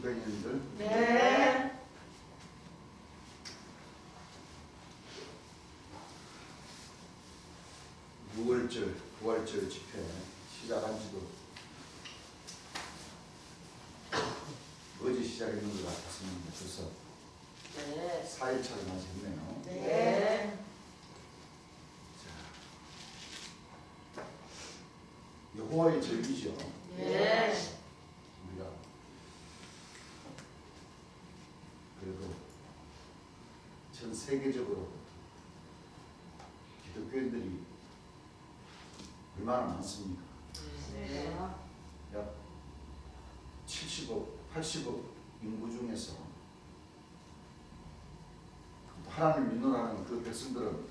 되셨습니까, 여러분들? 네. 6월절, 9월절 집회 시작한 지도 어제 시작했는 것 같았습니다. 벌써 네. 4일차를 맞이했네요. 네. 자, 여호와의 절기죠. 네. 우리가 그래도 전 세계적으로 기독교인들이 얼마나 많습니까? 네. 약 70억, 80억 인구 중에서 하나님을 믿노라는 그 백성들은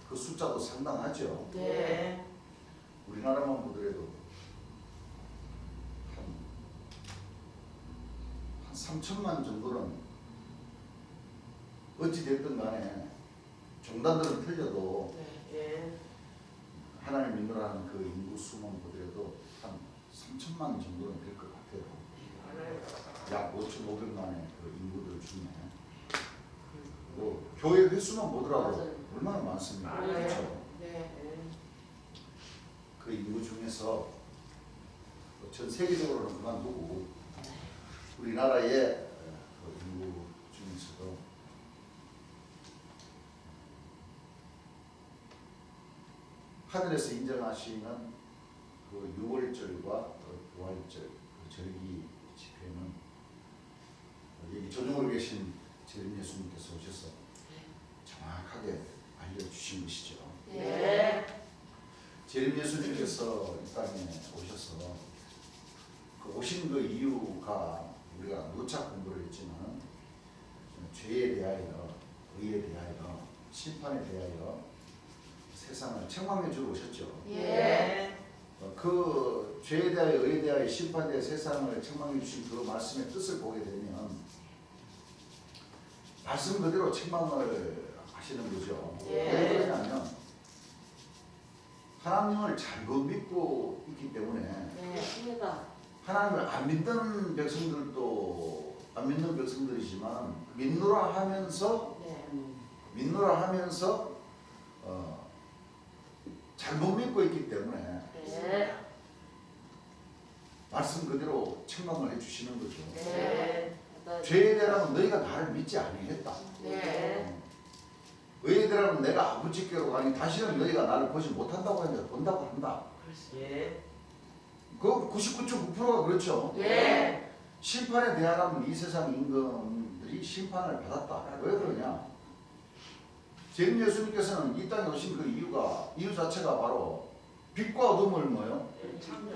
그 숫자도 상당하죠. 네. 우리나라만 보더라도 한 3천만 정도는 어찌됐든 간에 종단들은 틀려도 네. 하나님을 믿노라는 그 인구 수만 보더라도 한 3천만 정도는 될 것 같아요. 약 5,500만의 그 인구들 중에 뭐 교회 횟수만 보더라도 맞아요. 얼마나 많습니까? 맞아요. 그렇죠? 네. 그 인구 중에서 전 세계적으로는 그만두고 우리나라의 그 인구 중에서도 하늘에서 인정하시는 그 6월절과 9월절 그 절기 집회는 여기 조정으로 계신 재림 예수님께서 오셔서 정확하게 알려주신 것이죠. 네. 재림 예수님께서 이 땅에 오셔서 그 오신 그 이유가 우리가 누차 공부를 했지만 죄에 대하여, 의에 대하여, 심판에 대하여 세상을 책망해 주러 오셨죠. 예. 그 죄에 대하여, 의에 대하여, 심판에 대하여 세상을 책망해 주신 그 말씀의 뜻을 보게 되면 말씀 그대로 책망을 하시는 거죠. 예. 왜 그러냐면 하나님을 잘못 믿고 있기 때문에 네. 맞습니다. 하나님을 안 믿는 백성들도 안 믿는 백성들이지만 믿노라 하면서 잘못 믿고 있기 때문에 네. 말씀 그대로 책망을 해주시는 거죠. 네. 죄에 대하면 너희가 나를 믿지 아니했다. 네. 의에 대하면 내가 아버지께로 가니 다시는 너희가 나를 보지 못한다고 하는데 본다고 한다. 예. 그 99.9%가 그렇죠. 예. 심판에 대하면 이 세상 임금들이 심판을 받았다. 왜 그러냐? 재림 예수님께서는 이 땅에 오신 그 이유 자체가 바로 빛과 어둠을 뭐요?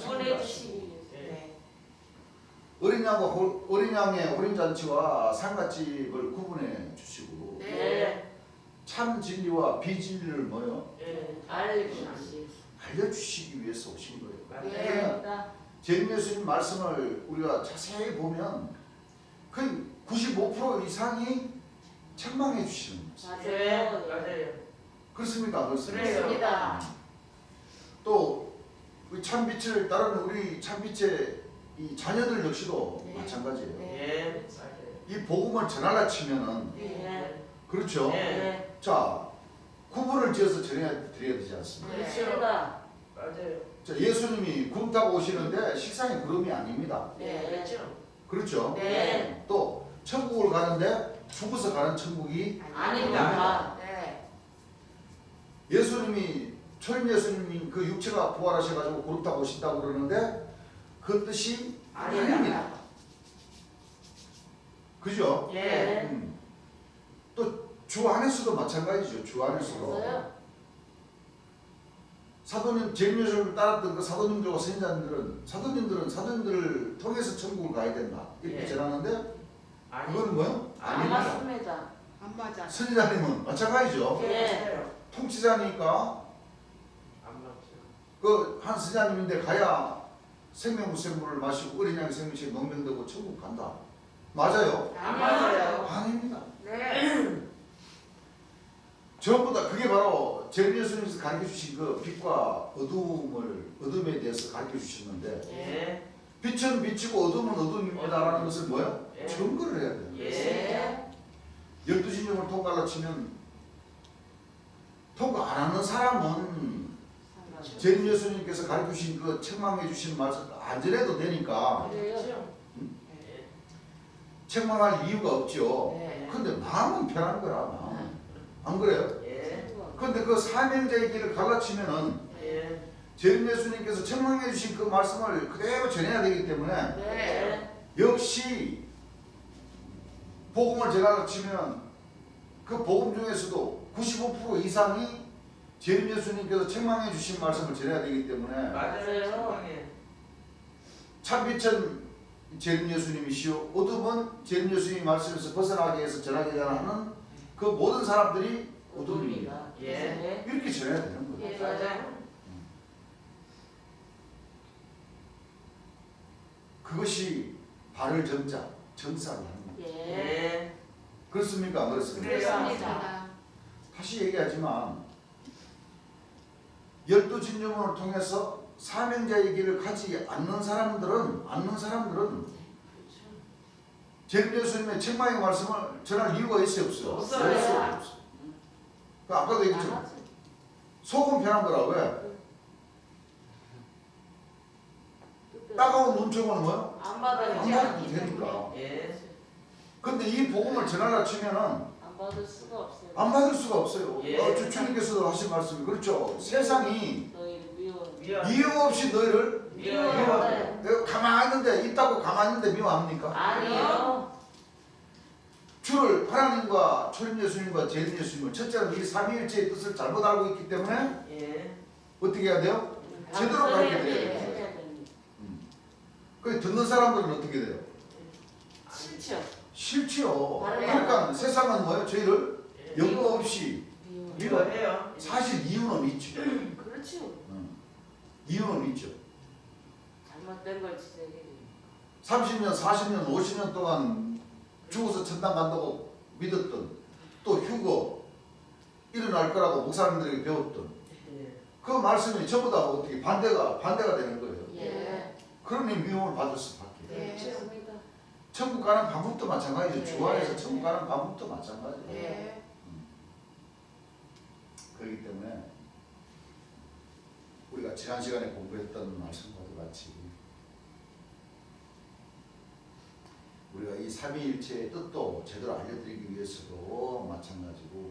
보내주시니. 네. 어린 양의 어린 잔치와 상갓집을 구분해 주시고 네. 참 진리와 비진리를 뭐요? 알려주시기 위해서 오신 거예요. 네. 재림 예수님 말씀을 우리가 자세히 보면 거의 95% 이상이 책망해 주시는 거예요. 맞아요. 그렇습니까? 그렇습니까? 그렇습니다. 또 우리 참빛을 따르는 우리 참빛의 이 자녀들 역시도 네. 마찬가지예요. 네. 이 복음을 전하려 치면은 네. 그렇죠. 네. 자, 구분을 지어서 전해 드려야 되지 않습니까? 그렇습니다. 맞아요. 자, 예수님이 구름 타고 오시는데 식상이 구름이 아닙니다. 네. 그렇죠. 그렇죠? 네. 또 천국을 가는데 죽어서 가는 천국이 아닙니다. 네. 예수님이 초림 예수님이 그 육체가 부활하셔가지고 구름 타고 오신다고 그러는데 그 뜻이 아닙니다. 그죠? 예. 또 주 안에서도 마찬가지죠. 주 안에서도 맞아요. 사도님 재림 예수님을 따랐던 그 사도님들과 사도님들은 사도님들을 통해서 천국을 가야 된다 이렇게 예. 전하는데 그건 뭐요? 안 아닙니다. 맞습니다. 안 맞아. 선지자님은 마찬가지죠. 예. 통치자니까 안 맞죠. 그 한 선지자님인데 가야 생명물을 마시고 어린 양의 생명체에 농명되고 천국 간다. 맞아요? 안 맞아요. 아닙니다. 네. 전부 다 그게 바로 재림 예수님께서 가르쳐 주신 그 빛과 어둠에 대해서 가르쳐 주셨는데 예. 빛은 빛이고 어둠은 어둠입니다라는 것을 뭐야? 예. 증거를 해야 돼요. 예. 12진영을 통과로 치면 통과 안 하는 사람은 전 예수님께서 가르치신 그 책망해 주신 말씀 안 전해도 되니까 그래요. 예. 책망할 이유가 없죠. 네. 근데 마음은 편한 거라 마음. 안 그래요? 예. 근데 그 사명자의 길을 갈라치면은 예. 전 예수님께서 책망해 주신 그 말씀을 그대로 전해야 되기 때문에 네. 역시 복음을 전하려 치면 그 복음 중에서도 95% 이상이 전 예수님께서 책망해 주신 말씀을 전해야 되기 때문에 맞아요. 책망에. 참빛은 전 예수님이시오 어둠은 전 예수님 말씀에서 벗어나게 해서 전하게 하는 그 모든 사람들이 어둠입니다. 예. 이렇게 전해야 되는 거예요. 예. 맞아요. 그것이 발을 정자, 정사를 하는 거예요. 예. 예. 그렇습니까? 안 그렇습니까? 그렇습니다. 다시 얘기하지만 12진영을 통해서 사명자의 길을 가지 않는 사람들은 전 예수님의 책망의 말씀을 전할 이유가 있어요? 없어요? 없어요. 없어요. 그 아까도 얘기했죠. 속은 편한 거라. 왜? 따가운 눈총은 뭐야? 안 안 받아요. 받아도 되니까. 예. 근데 이 복음을 전하려 치면은 안 받을 수가 없어요. 안 받을 수가 없어요. 예. 주님께서도 하신 말씀이 그렇죠. 세상이 너희 미워. 이유 없이 너희를 미워요. 내가 가만히 있는데 있다고 가만히 있는데 미워합니까? 아니요. 주를 하나님과 초림 예수님과 재림 예수님을 첫째로 이 삼위일체의 뜻을 잘못 알고 있기 때문에 예. 어떻게 해야 돼요? 제대로 가르쳐야 돼요. 그 듣는 사람들은 어떻게 돼요? 싫죠. 싫지요. 바로 그러니까 세상은 뭐예요? 저희를 연고 없이 미워. 미워해요. 사실 이유는 있죠. 그렇죠. 이유는 있죠. 잘못된 걸 지적해. 30년, 40년, 50년 동안 죽어서 천당 간다고 믿었던 또 휴거 일어날 거라고 목사님들에게 배웠던 예. 그 말씀이 전부 다 어떻게 반대가 되는 거예요. 예. 그러니 미움을 받을 수밖에. 네. 예. 좋습니다. 천국 가는 방법도 마찬가지죠. 예. 주 안에서 천국 가는 방법도 마찬가지예요. 예. 그렇기 때문에 우리가 지난 시간에 공부했던 말씀과도 같이 우리가 이 삼위일체의 뜻도 제대로 알려드리기 위해서도 마찬가지고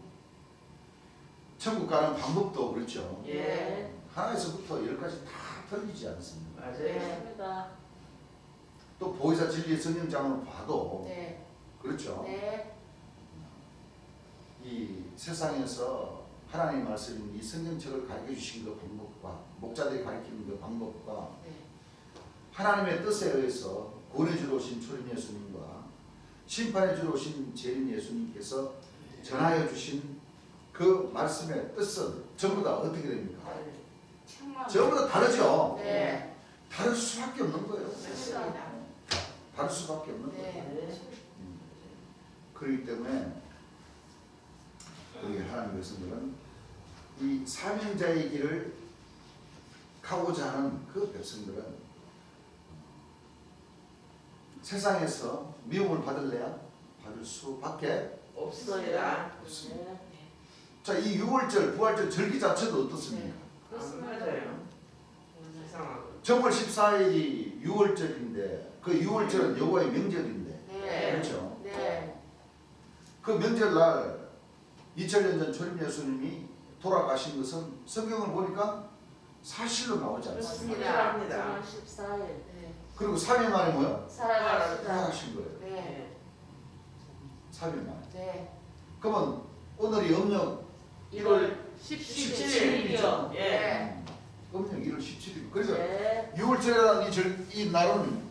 천국 가는 방법도 그렇죠. 예. 하나에서부터 열까지 다 틀리지 않습니다. 맞아요. 좋습니다. 또 보혜사 진리 성경장을 봐도 네. 그렇죠. 네. 이 세상에서 하나님 말씀인 이 성경책을 가르쳐 주신 그 방법과 목자들이 가르치는 그 방법과 네. 하나님의 뜻에 의해서 구원해주러 오신 초림 예수님과 심판해주러 오신 재림 예수님께서 전하여 주신 그 말씀의 뜻은 전부 다 어떻게 됩니까? 정말. 전부 다 다르죠. 네. 다를 수밖에 없는 거예요. 맞습니다. 다를 수밖에 없는 거예요. 네. 그렇기 때문에 우리 하나님 백성들은 이 사명자의 길을 가고자 하는 그 백성들은 세상에서 미움을 받을래야 받을 수밖에. 없습니다. 네. 자, 이 6월절, 부활절 절기 자체도 어떻습니까? 안 맞아요. 세상하고. 정월 14일이 6월절인데 그 6월절은 여호와의 명절인데 네. 그렇죠? 네. 그 명절날 2000년 전 초림 예수님이 돌아가신 것은 성경을 보니까 사실로 나오지 않습니다. 그렇습니다. 합니다. 14일. 네. 그리고 3일 만에 뭐야? 살아가시다. 돌아가신 거예요. 네. 3일 만에. 네. 그러면 오늘이 음력 1월 17일이죠. 예. 네. 음력 1월 17일. 그래서 네. 6월절이라는 이 날은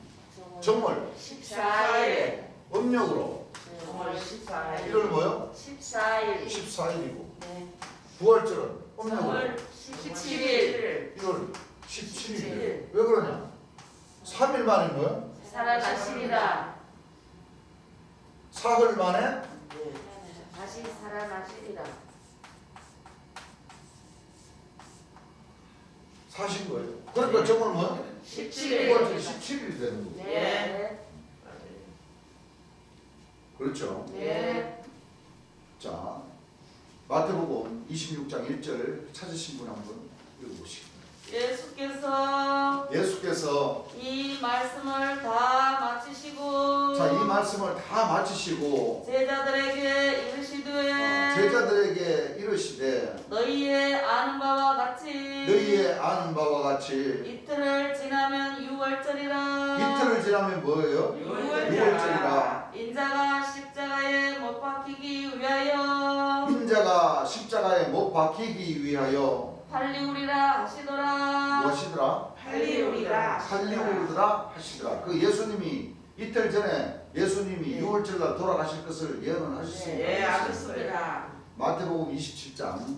정월 14일. 음력으로 정월 14일. 1월 뭐요? 14일. 14일이고 네. 부활절은 음력으로 정월 17일. 1월 17일. 왜 그러냐? 3일 만에 뭐야? 살아나시리라. 사흘 만에 예. 다시 살아나시리라. 사신 거예요. 그러니까 정월 뭐야? 17일. 9월절 17일이 되는 거고. 네. 맞아요. 그렇죠. 네. 자, 마태복음 26장 1절 찾으신 분 한번 읽어보시기 예수께서 예수께서 이 말씀을 다 마치시고 자, 이 말씀을 다 마치시고 제자들에게 이르시되 제자들에게 이르시되 너희의 아는 바와 같이 너희의 아는 바와 같이 이틀을 지나면 유월절이라 이틀을 지나면 뭐예요? 유월절이라. 인자가 십자가에 못 박히기 위하여 인자가 십자가에 못 박히기 위하여 팔리우리라 하시더라. 무엇이더라? 팔리우리라. 살리우리라 하시더라. 그 예수님이 이틀 전에 예수님이 네. 6월절날 돌아가실 것을 예언하셨습니다. 예, 알겠습니다. 마태복음 27장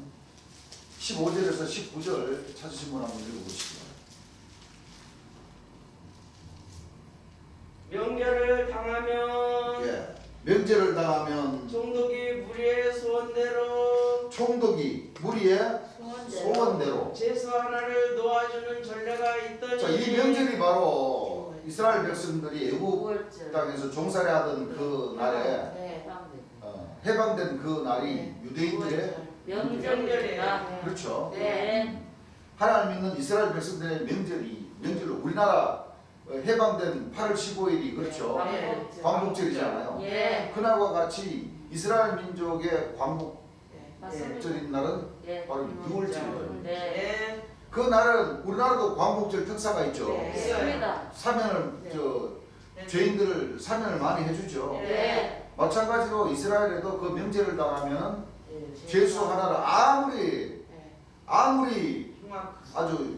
15절에서 19절 찾으신 분 한번 읽어보시기 명절을 당하면 바랍니다. 예. 명제를 당하면 총독이 무리의 소원대로 총독이 무리의 소원대로. 제수 하나를 놓아주는 전례가 있더니 자, 이 명절이 바로 이스라엘 백성들이 애국 유월절. 땅에서 종살이 하던 그 날에 네. 해방된 그 날이 유대인들의 명절이다. 그렇죠. 네. 하나님 믿는 이스라엘 백성들의 명절로 우리나라 해방된 8월 15일이 그렇죠. 네. 광복절이잖아요. 예. 그날과 같이 이스라엘 민족의 광복절인 맞습니다. 날은 예. 바로 6월절이에요. 네. 예, 그 날은 우리나라도 광복절 특사가 있죠. 네. 있습니다. 사면을 죄인들을 사면을 많이 해주죠. 네. 마찬가지로 이스라엘에도 그 명제를 당하면 예, 죄수 하나를 아무리 흉악. 아주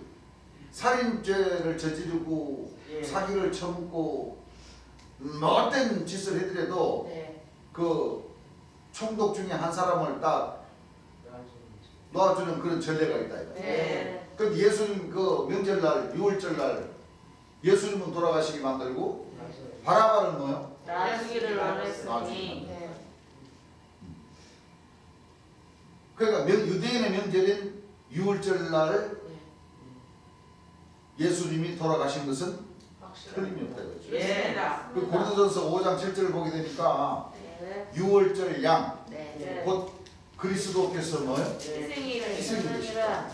살인죄를 저지르고 예. 사기를 쳐먹고 못된 짓을 해더라도 네. 그 총독 중에 한 사람을 딱 놓아주는 그런 전례가 있다. 이거. 네. 근데 예수님 그 명절날 6월절날 예수님은 돌아가시게 만들고 바라바는 뭐요? 나주기를 원했으니 네. 그러니까 유대인의 명절인 6월절날 예수님이 돌아가신 것은 틀림이 없다 이거죠. 예. 그 고린도전서 5장 7절을 보게 되니까 네. 6월절 양 네. 곧 그리스도께서 뭐요? 희생이 희생이 되시느니라.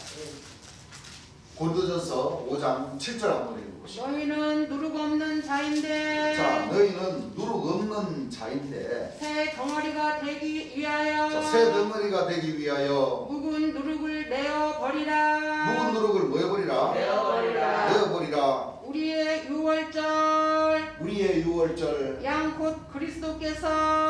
고린도전서 5장 7절 한번 읽어보시죠. 너희는 누룩 없는 자인데 자, 너희는 누룩 없는 자인데 새 덩어리가 되기 위하여 자, 새 덩어리가 되기 위하여 묵은 누룩을 내어 버리라. 묵은 누룩을 뭐 해버리라? 내어버리라. 내어버리라. 우리의 유월절 우리의 6월절 양 곧 그리스도께서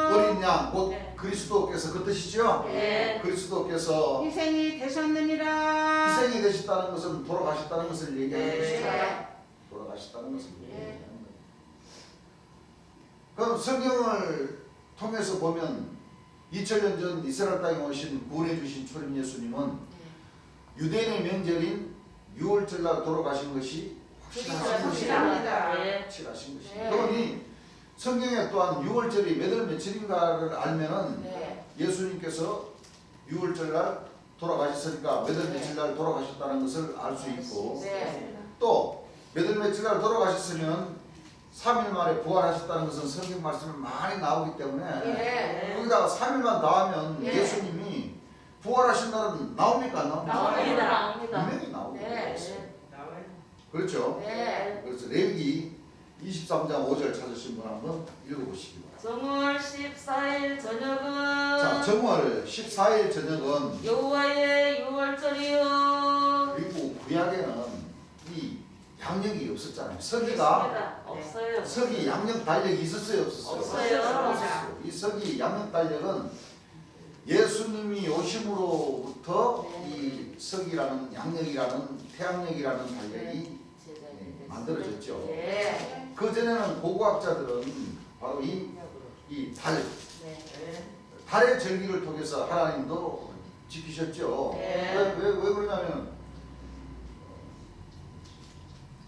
어린 양 곧 네. 그리스도께서 그 뜻이죠? 네. 그리스도께서 희생이 되셨느니라. 희생이 되셨다는 것은 돌아가셨다는 것을 얘기하는 네. 것이죠. 네. 돌아가셨다는 것을 네. 얘기하는 거예요. 그럼 성경을 통해서 보면 2000년 전 이스라엘 땅에 오신 구원해 주신 초림 예수님은 유대인의 명절인 6월절날 돌아가신 것이 확실하신 것이다. 확실합니다. 네. 확실하신 것이다. 네. 그러니 성경에 또한 6월절이 몇 월 며칠인가를 알면은 네. 예수님께서 6월절날 돌아가셨으니까 몇 월 네. 며칠날 돌아가셨다는 것을 알 수 있고 네. 또 몇 월 며칠날 돌아가셨으면 3일 만에 부활하셨다는 것은 성경 말씀이 많이 나오기 때문에 네. 거기다가 3일만 더하면 네. 예수님이 부활하신 날은 나옵니까 안 나옵니까? 나옵니다. 분명히 나오고 네. 있어요. 나와요. 그렇죠? 네. 그래서 레위기 23장 5절 찾으신 분 한번 읽어보시기 바랍니다. 정월 14일 저녁은 자, 정월 14일 저녁은 여호와의 유월절이요. 그리고 구약에는 이 양력이 없었잖아요. 서기가 있습니다. 없어요. 서기 양력 달력이 있었어요, 없었어요? 없어요. 없었어요. 이 서기 양력 달력은 예수님이 오심으로부터 네. 이 서기라는 양력이라는 태양력이라는 달력이 만들어졌죠. 네. 그 전에는 고고학자들은 바로 이 달, 네. 달의 절기를 통해서 하나님도 지키셨죠. 네. 왜 그러냐면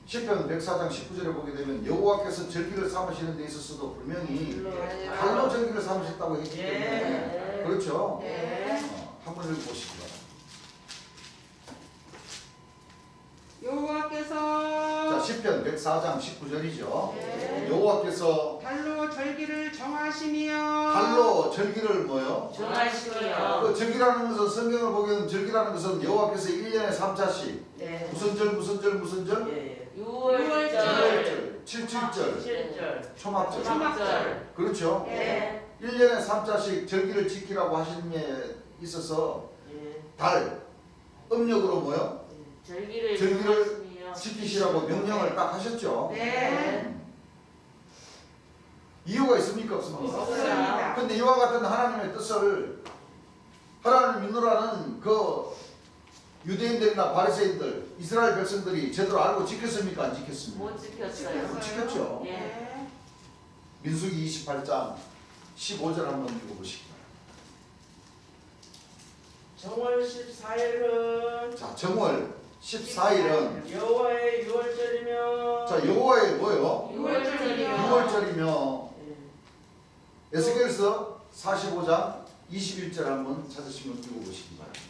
시편 104장 19절에 보게 되면 여호와께서 절기를 삼으시는 데 있어서도 분명히 달로 절기를 삼으셨다고 했기 때문에 네. 그렇죠. 네. 한번 읽어보시기 바랍니다. 여호와께서 자, 시편 104장 19절이죠. 네. 여호와께서 달로 절기를 정하시며 달로 절기를 뭐요? 정하시며 그 절기라는 것은 성경을 보면 절기라는 것은 여호와께서 1년에 3차씩 네. 무슨 절 무슨 절 무슨 절? 예. 6월절 7절 7절. 초막절 초막절 그렇죠? 네. 1년에 3차씩 절기를 지키라고 하신 게 있어서 예. 달 음력으로 뭐요? 절기를 절기를 정하시며 지키시라고 명령을 딱 하셨죠. 네. 이유가 있습니까 없습니까? 없습니다. 근데 이와 같은 하나님의 뜻을 하나님을 믿노라는 그 유대인들이나 바리새인들 이스라엘 백성들이 제대로 알고 지켰습니까? 안 지켰습니까? 못 지켰어요. 지켰죠. 예. 네. 민수기 28장 15절 한번 읽어보시기 정월 14일은 자, 정월 14일은 여호와의 유월절이며 자, 여호와의 뭐요? 6월절이요. 6월절이며 에스겔서 45장 21절 한번 찾으시면 읽어보시기 바랍니다.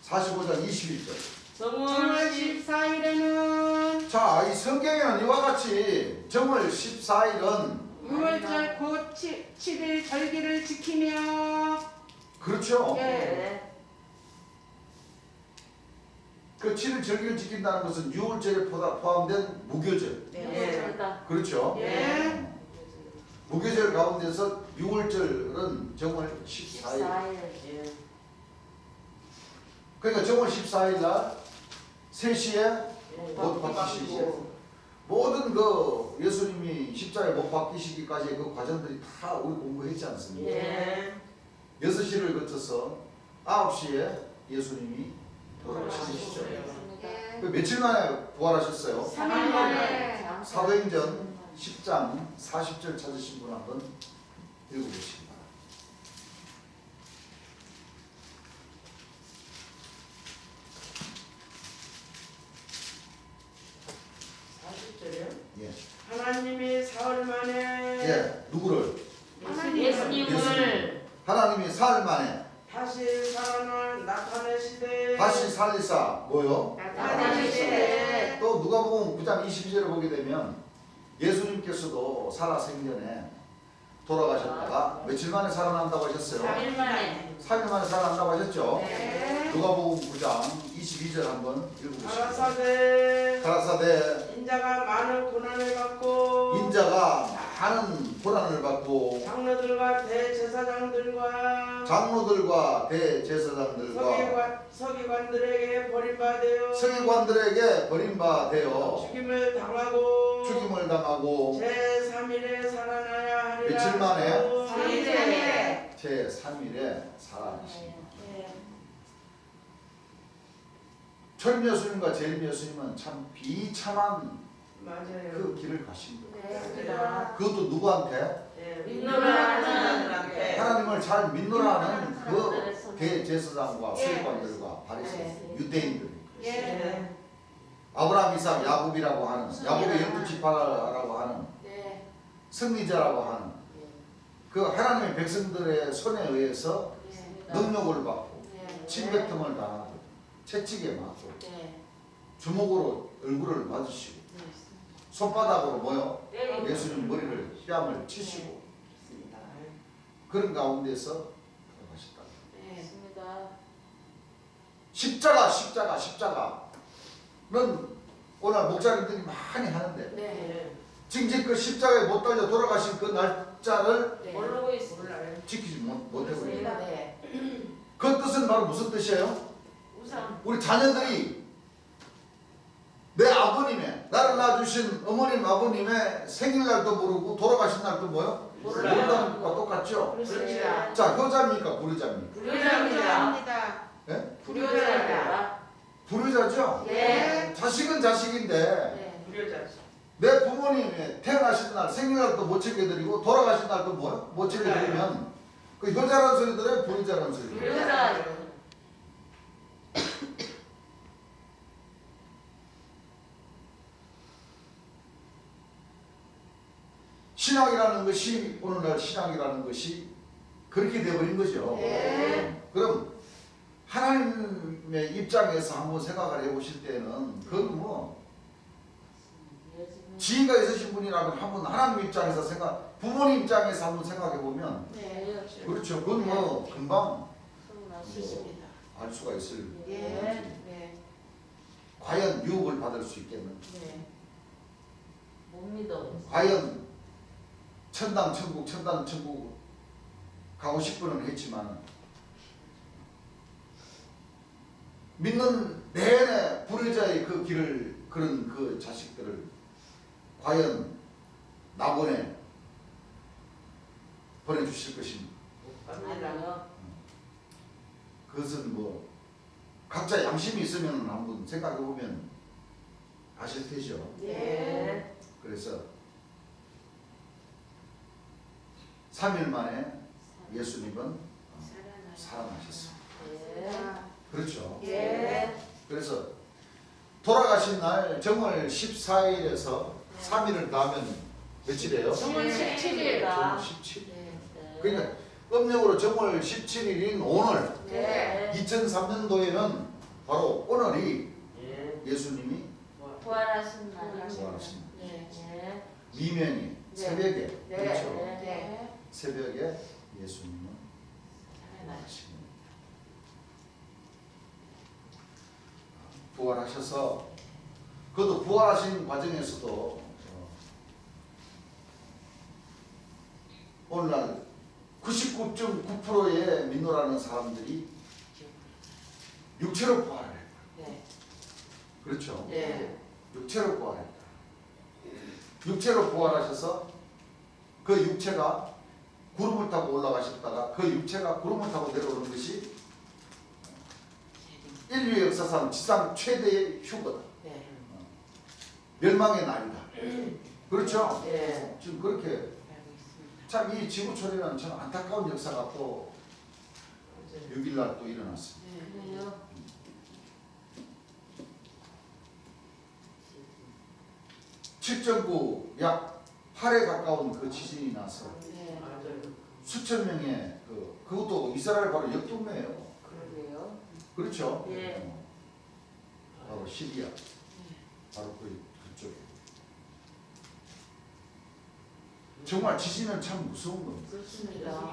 45장 21절. 정월 정월 10 14일에는 자, 이 성경에는 이와 같이 정월 14일은 6월절 곧 7일 절기를 지키며 그렇죠. 예. 네. 그 7일 절기를 지킨다는 것은 6월절에 포함된 무교절. 네. 그렇죠. 예. 무교절 가운데서 6월절은 정월 14일. 14일. 예. 그러니까 정월 14일 날 3시에 예. 못 박히시고 모든 그 예수님이 십자가에 못 박히시기까지 그 과정들이 다 우리 공부했지 않습니까? 예. 6시를 거쳐서 9시에 예수님이 돌아가시죠. 네. 그 며칠 만에 부활하셨어요? 3일 만에 사도행전 10장 40절 찾으신 분 한번 읽어보시기 바랍니다. 예. 하나님이 사흘 만에 예, 누구를? 예수님을 하나님이 사흘 만에 다시 살아나 나타내시되 다시 살리사 뭐요? 나타내시되 또 누가복음 9장 22절을 보게 되면 예수님께서도 살아 생전에 돌아가셨다가 며칠 만에 살아난다고 하셨어요? 3일 만에 3일 만에 살아난다고 하셨죠? 네. 누가복음 9장 22절 한번 읽어보시죠. 가라사대 가라사대 인자가 많은 고난을 받고 인자가 많은 고난을 받고 장로들과 대제사장들과 장로들과 대제사장들과 서기관들에게 버림받아 서기관들에게 버림받아 죽임을 당하고 죽임을 당하고 제3일에 살아나야 하리라. 며칠 만에? 3일에 제3일에 살아나십니다. 네. 철임 예수님과 재림 예수님은 참 비참한 맞아요. 그 길을 가신 거예요. 네. 그것도 누구한테? 예. 믿노라는 하나님을 잘 믿노라는 그 사람들의 손에. 대제사장과 예. 서기관들과 바리새인 네. 유대인들 예. 아브라함, 이삭, 야곱이라고 하는 야곱의 네. 12지파라고 하는 네. 승리자라고 하는 그 하나님의 백성들의 손에 의해서 능력을 받고 침뱉음을 당하고 채찍에 맞고 네. 주먹으로 얼굴을 맞으시고 손바닥으로 뭐요? 때리고. 예수님 머리를 뺨을 치시고 그런 가운데서 돌아가셨다. 네. 있습니다. 십자가는 오늘 목사님들이 많이 하는데 네. 지금 그 십자가에 못 달려 돌아가신 그 날짜를 네. 모르고 있습니다. 몰라요. 지키지 못하고 있는 네. 그 뜻은 바로 무슨 뜻이에요? 우상. 우리 자녀들이 내 아버님의 나를 낳아주신 어머님 아버님의 생일날도 모르고 돌아가신 날도 뭐요? 몰라요. 모른다는 것과 똑같죠? 그렇습니다. 자, 효자입니까? 불효자입니까? 불효자입니다. 합니다. 예? 불효자입니다. 불효자죠? 네. 자식은 자식인데 네. 불효자지. 내 부모님의 태어나신 날 생일날도 못 챙겨드리고 돌아가신 날도 뭐요? 못 챙겨드리면 그 효자라는 소리 들어요? 불효자라는 소리 들어요? 불효자. 신앙이라는 것이 오늘날 신앙이라는 것이 그렇게 돼버린 거죠. 네. 그럼 하나님의 입장에서 한번 생각을 해보실 때는 그건 뭐 지혜가 있으신 분이라면 한번 하나님 입장에서 부모님 입장에서 한번 생각해 보면 네. 그렇죠. 그건 뭐 금방 좋습니다. 알 수가 있을 예. 거지. 네. 과연 유혹을 받을 수 있겠는? 네. 못 믿어. 과연 천당 천국 가고 싶어는 했지만 믿는 내내 불의자의 그 길을 그런 그 자식들을 과연 보내주실 것입니다. 아니요. 그것은 뭐 각자 양심이 있으면 한번 생각해 보면 아실 테죠. 네. 그래서 3일 만에 예수님은 살아나셨습니다. 네. 그렇죠. 예. 그래서 돌아가신 날 정월 14일에서 3일을 더하면 며칠이에요? 정월 17일. 정월 17일. 네. 그러니까 음력으로 정월 17일인 오늘 네. 2003년도에는 바로 오늘이 예. 예수님이 부활하신 날입니다. 부활하신 네. 네. 미명이 네. 새벽에 네. 그렇죠. 네. 새벽에 예수님은 부활하신 겁니다. 부활하셔서 그것도 부활하신 과정에서도 오늘날 99.9%의 민노라는 사람들이 육체로 부활을 했다. 네. 그렇죠. 네. 육체로 부활했다. 육체로 부활하셔서 그 육체가 구름을 타고 올라가셨다가 그 육체가 구름을 타고 내려오는 것이 인류의 역사상 지상 최대의 휴거다. 네. 멸망의 날이다. 그렇죠. 네. 지금 그렇게 알고 있습니다. 참 이 지구촌에는 참 안타까운 역사가 또 6일날 또 일어났습니다. 그래요. 7.9 약 8에 가까운 그 지진이 나서 네. 맞아요. 수천 명의 그것도 이스라엘 바로 옆동네예요. 그러게요. 그렇죠. 예. 바로 시리아. 바로 그쪽에. 정말 지진은 참 무서운 겁니다. 그렇습니다.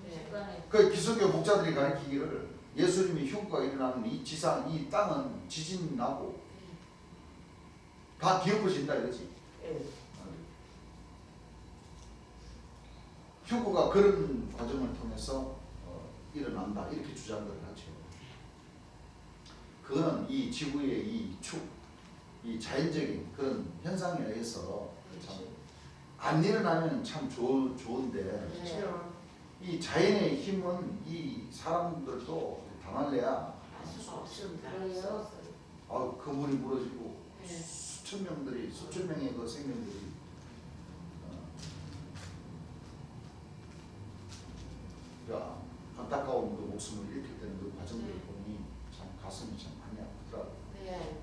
네. 그 기독교 목자들이 가르치기를 예수님이 휴거가 일어나는 이 지상, 이 땅은 지진이 나고 다 뒤엎어진다 이거지. 예. 휴거가 그런 과정을 통해서 일어난다 이렇게 주장을 하죠. 그거는 이 지구의 이 자연적인 그런 현상에 의해서 참 안 일어나면 참 좋은데 그렇죠. 이 자연의 힘은 이 사람들도 당할래야 알 수가 없습니다. 그래요? 그물이 무너지고 네. 수천 명의 그 생명들이 안타까운 그 목숨을 잃게 되는 그 과정들을 보니 참 가슴이 참 많이 아프더라고요. 네.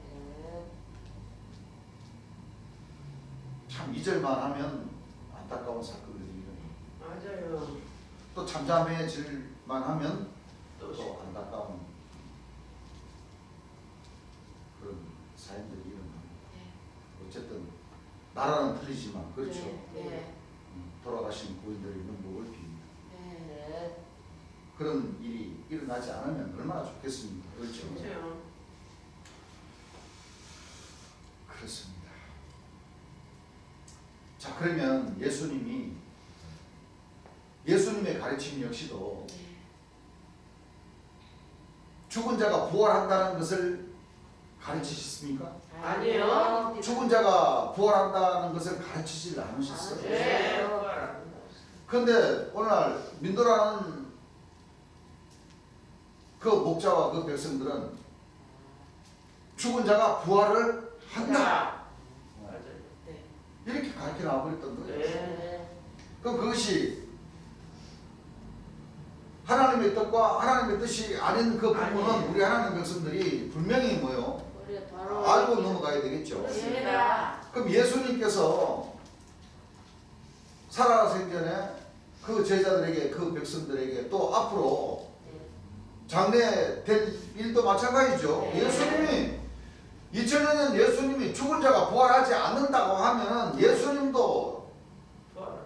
참 잊을만 하면 안타까운 사건들이 일어나고 맞아요. 또 잠잠해질만 하면 또 또 안타까운 그런 사연들이 일어납니다. 어쨌든 나라는 틀리지만 그렇죠. 네. 돌아가신 구인들의 명복을 빕니다. 네. 그런 일이 일어나지 않으면 얼마나 좋겠습니까? 그렇죠. 그렇죠. 그렇습니다. 자, 그러면 예수님의 가르침 역시도 죽은 자가 부활한다는 것을 가르치셨습니까? 아니요. 죽은 자가 부활한다는 것을 가르치지 않으셨어요. 네. 그런데 오늘날 민도라는 그 목자와 그 백성들은 죽은 자가 부활을 한다. 맞아요. 이렇게 가르쳐 나와버렸던 거예요. 네. 그럼 그것이 하나님의 뜻과 하나님의 뜻이 아닌 그 부분은 아니에요. 우리 하나님 백성들이 분명히 뭐요? 우리 바로 알고 넘어가야 되겠죠. 그렇습니다. 그럼 예수님께서 살아생전에 그 제자들에게 그 백성들에게 또 앞으로 장래 될 일도 마찬가지죠. 네. 예수님이 2000년 예수님이 죽은 자가 부활하지 않는다고 하면 예수님도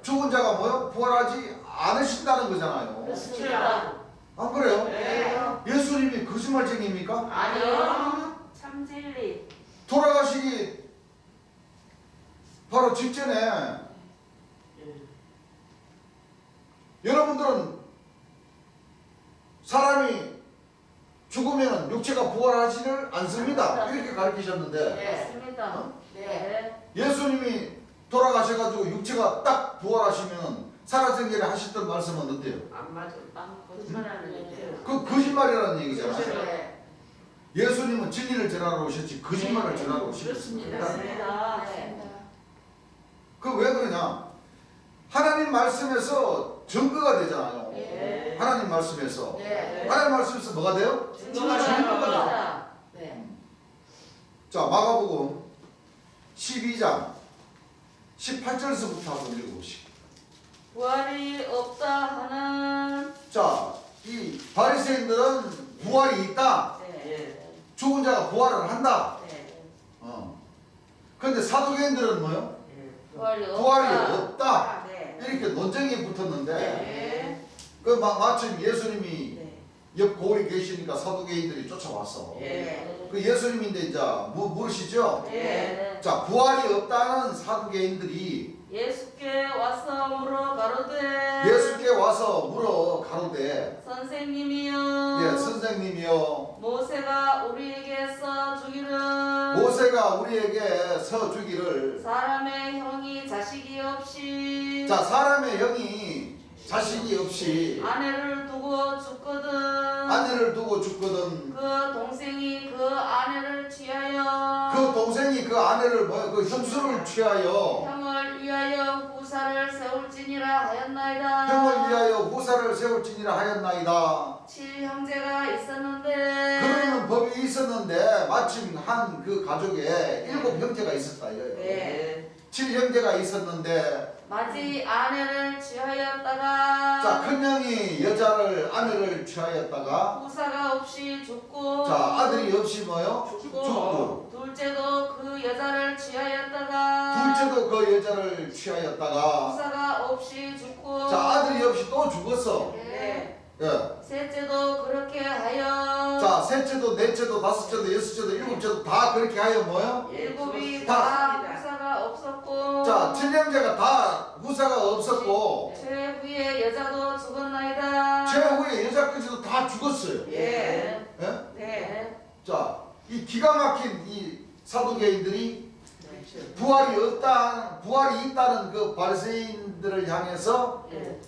죽은 자가 뭐요? 부활하지 않으신다는 거잖아요. 그렇습니다. 안 그래요? 네. 예수님이 거짓말쟁이입니까? 아니요. 참진리. 돌아가시기 바로 직전에 여러분들은 사람이 죽으면 육체가 부활하지를 않습니다. 이렇게 가르치셨는데 네. 맞습니다. 네. 예수님이 돌아가셔가지고 육체가 딱 부활하시면 살아생전에 하셨던 말씀은 어때요? 안 맞아. 거짓말하는 얘기예요. 그 거짓말이라는 얘기잖아요. 네. 예수님은 진리를 전하러 오셨지 거짓말을 전하러 오셨습니다. 그렇습니다. 네. 그 왜 그러냐? 하나님 말씀에서 증거가 되잖아요. 네. 하나님 말씀에서. 네. 하나님 말씀에서 뭐가 돼요? 증거가 돼요. 네. 자, 마가복음 12장 18절에서부터 한번 읽어보시죠. 부활이 없다 하는. 자, 이 바리새인들은 부활이 있다. 네. 죽은 자가 부활을 한다. 네. 그런데 사두개인들은 뭐요? 부활이 없다. 부활이 없다. 네. 이렇게 논쟁이 붙었는데 네. 그 마침 예수님이 네. 옆 고을에 계시니까 사두개인들이 쫓아왔어. 네. 그 예수님인데 이제 물으시죠. 네. 자, 부활이 없다는 사두개인들이 예수께 와서 물어 가로되. 예수께 와서 물어 가로되 선생님이여. 예, 선생님이요. 모세가 우리에게서 주기를. 모세가 우리에게 서 주기를 사람의 형이 자식이 없이. 자, 사람의 형이 자식이 없이 아내를 두고 죽거든. 아내를 두고 죽거든 그 동생이 그 아내를 취하여. 그 동생이 그 아내를 그 형수를 취하여 형을 위하여 후사를 세울지니라 하였나이다. 형을 위하여 후사를 세울지니라 하였나이다. 칠 형제가 있었는데. 그러는 법이 있었는데 마침 한 그 가족에 7 형제가 있었다 이거예요. 네. 7 형제가 있었는데 마지 아내를 취하였다가. 자, 큰형이 여자를 아내를 취하였다가 후사가 없이 죽고. 자, 아들이 없이 뭐요? 죽고 둘째도 그 여자를 취하였다가. 둘째도 그 여자를 취하였다가 후사가 없이 죽고. 자, 아들이 없이 또 죽었어. 네. 예. 셋째도 그렇게 하여. 자, 셋째도 넷째도 다섯째도 여섯째도 일곱째도 다 그렇게 하여 뭐요? 일곱이 다. 다 후사가 없었고. 자, 7형제가 다 후사가 없었고 최후의 여자도 죽었나이다. 최후의 여자까지도 다 죽었어요. 예. 예? 네. 자, 이 기가 막힌 이 사두개인들이 부활이 있다는 그 바리새인들을 향해서 네.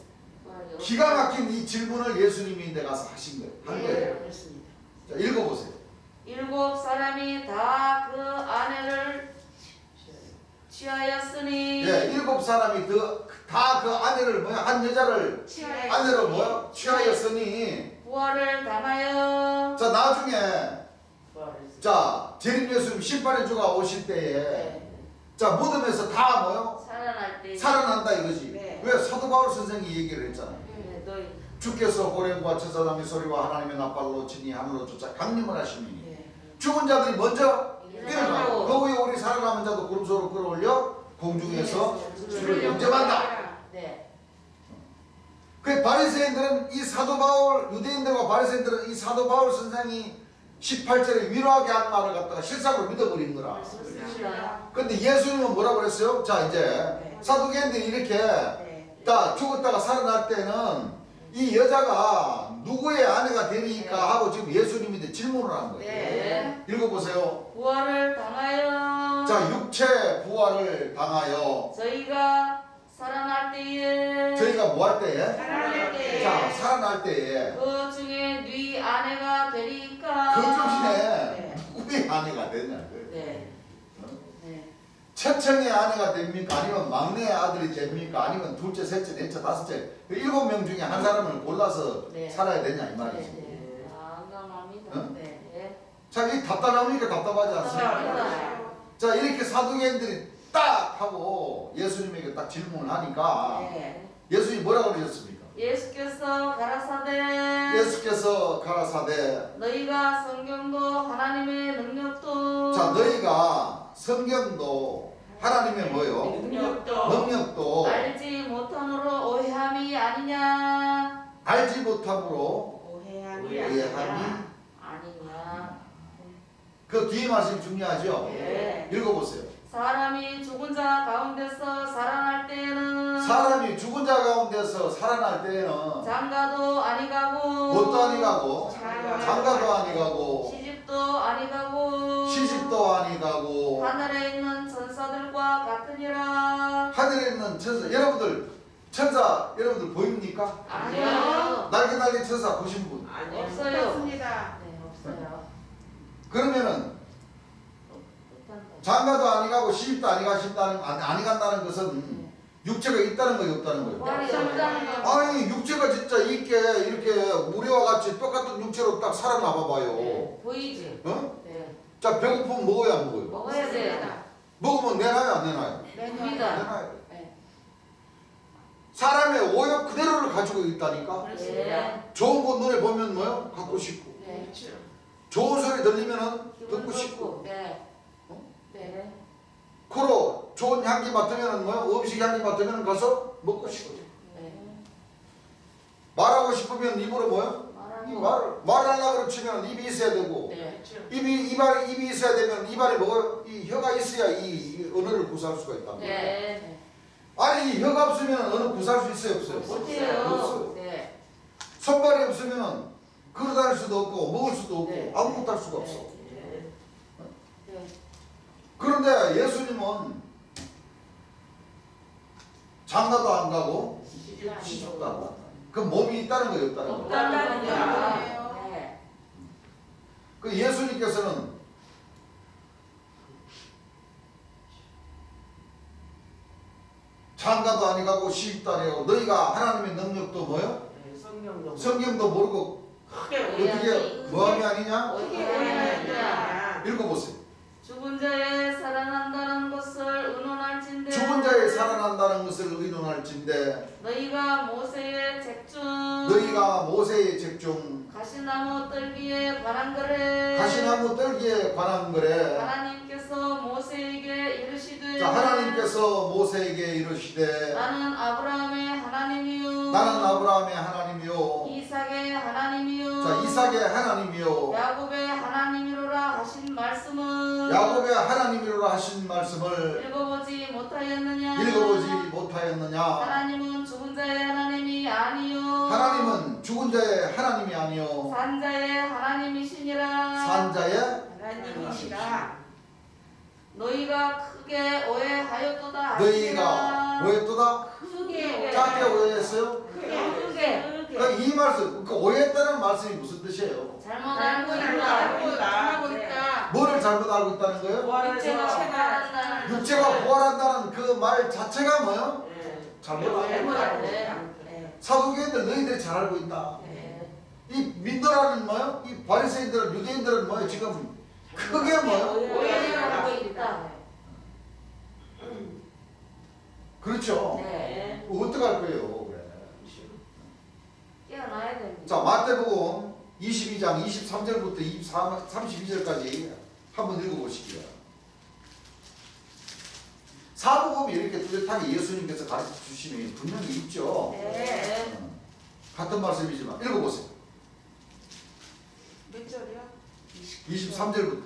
기가 막힌 이 질문을 예수님이 내 가서 하신 거예요. 한 거예요. 그렇습니다. 자, 읽어보세요. 7 사람이 다 그 아내를 취하였으니. 예, 7 사람이 다 그 아내를 뭐야? 한 여자를 아내를 뭐야? 취하였으니 부활을 당하여. 자, 나중에 자, 재림 예수님 심판의 주가 오실 때에 네. 자, 무덤에서 다 뭐요? 살아날 때. 살아난다 이거지. 네. 왜 사도 바울 선생이 얘기를 했잖아요. 네, 너희. 주께서 호령과 천사장의 소리와 하나님의 나팔로 치니 하늘로 쫓아 강림을 하시니 네. 죽은 자들이 먼저 일어나고. 일어나고 그 후에 우리 살아남은 자도 구름소로 끌어올려 공중에서 주를 영접한다. 네. 그 바리새인들은 이 사도 바울, 유대인들과 바리새인들은 이 사도 바울 선생이 18절에 위로하게 한 말을 갖다가 실상으로 믿어버린 거라. 그렇습니다. 근데 예수님은 뭐라고 그랬어요? 자, 이제 네. 사두개인들이 이렇게 네. 다 죽었다가 살아날 때는 이 여자가 누구의 아내가 되니까 하고 지금 예수님한테 질문을 한 거예요. 네. 읽어보세요. 부활을 당하여. 자, 육체 부활을 당하여 저희가 살아날 때에. 저희가 뭐 할 때에? 살아날 때에. 자, 살아날 때에 그 중에 네 아내가 되리까. 그 중에 네. 누구의 아내가 되냐? 네. 어? 네. 최청의 아내가 됩니까? 아니면 막내 아들이 됩니까? 아니면 둘째, 셋째, 넷째, 다섯째 7명 중에 한 사람을 골라서 네. 살아야 되냐 이 말이지. 네. 안감합니다. 어? 네. 네. 자, 이 답답합니까? 답답하지 않습니까? 답답합니다. 자, 이렇게 사두개인들이 딱 하고 예수님에게 딱 질문을 하니까 네. 예수님이 뭐라고 그러셨습니까? 예수께서 가라사대 예수께서 가라사대 너희가 성경도 하나님의 능력도 자 너희가 성경도 하나님의 뭐요? 능력도 능력도 알지 못함으로 오해함이 아니냐 알지 못함으로 오해함이 오해함이 아니냐 그 뒤에 말씀이 중요하죠? 네. 읽어보세요. 사람이 죽은 자 가운데서 살아날 때에는 사람이 죽은 자 가운데서 살아날 때에는 장가도 아니가고 못도 아니가고 장가도 장가도 아니가고 시집도 아니가고 시집도 아니가고 하늘에 있는 천사들과 같으니라 하늘에 있는 천사 천사 여러분들 보입니까? 아니요 날개 달린 천사 보신 분 없어요 없습니다. 네 없어요 그러면은 못한다 장가도 아니가고 시집도 아니간다는 것은 육체가 있다는 거예요 없다는 거예요? 부활이 없다는 거 아니 육체가 진짜 있게 이렇게 우리와 같이 똑같은 육체로 딱 살아나봐 봐요. 네, 보이지? 어? 네 자 배고프면 먹어야 안 먹어요? 먹어야 돼요 먹으면 내놔요 안 내놔요? 됩니다 내놔요. 네. 사람의 오역 그대로를 가지고 있다니까. 네. 좋은 거 눈에 보면 뭐요? 갖고 싶고 네. 좋은 소리 들리면은 기분 듣고 싶고 좋고 네. 어? 네. 코로 좋은 향기 맡으면은 뭐요? 음식 향기 맡으면 가서 먹고 싶고 네. 말하고 싶으면 입으로 뭐요? 이 말하고 말하려고 그러면 입이 있어야 되고 네. 입이 있어야 되면 입안에 뭐가 이 혀가 있어야 이 언어를 구사할 수가 있다. 네. 아니 이 혀가 없으면 언어 구사할 수 있어요 없어요? 못해요 없어요. 네. 손발이 없으면 걸어다닐 수도 없고 먹을 수도 없고 네. 아무것도 할 수가 없어. 네. 네. 그런데 예수님은 장가도 안 가고 시집도 안 간다. 그 몸이 있다는 거예요 없다는 거예요? 없다는 거예요. 거예요 네. 그 예수님께서는 장가도 아니가고 시집도 아니가고 너희가 하나님의 능력도 뭐요? 성경도 모르고 어떻게 뭐함이 아니냐? 오해하니라 읽어보세요. 죽은 자의 살아난다는 것을 의논할진대 죽은 자의 살아난다는 것을 의논할진대 너희가 모세의 책중 너희가 모세의 책중 가시나무 떨기에 관한 거래 가시나무 떨기에 관한 거래. 하나님께서 모세에게 이르시되 자 하나님께서 모세에게 이르시되 나는 아브라함의 하나님이요 나는 아브라함의 하나님이요 이삭의 하나님이요 자 이삭의 하나님이요 야곱의 하나님이로라 하신 말씀은 야곱의 하나님이로라 하신 말씀을 읽어보지 못하였느냐 읽어보지 못하였느냐. 하나님은 죽은 자의 하나님이 아니요 하나님은 죽은 자의 하나님이 아니요 산 자의 하나님이시니라 산 자의 하나님이시라. 너희가 크게 오해하였도다 너희가 하시니라. 오해했도다? 크게 작게 오해했어요? 크게 그러니까 이 말씀 그 오해했다는 말씀이 무슨 뜻이에요? 잘못 알고 알고 있다 당하고 있다. 뭐를 잘못 알고 있다는 거예요? 육체가 부활한다는 육체가 부활한다는 그 말 자체가 뭐예요? 잘못 알고 잘못 있다. 알고 네. 사두개인들 너희들이 잘 알고 있다. 네. 이 민도라는 뭐요? 이 바리새인들은 유대인들은 뭐요? 지금 크게 뭐요? 오해를 하고 있다 그렇죠. 네. 어떡할 거예요? 그래. 깨어나야 됩니다 자 마태복음 22장 23절부터 32절까지 한번 읽어보시기요. 사복음이 이렇게 뚜렷하게 예수님께서 가르쳐 주심이 분명히 있죠. 네. 같은 말씀이지만 읽어보세요. 몇 절이요? 23절부터.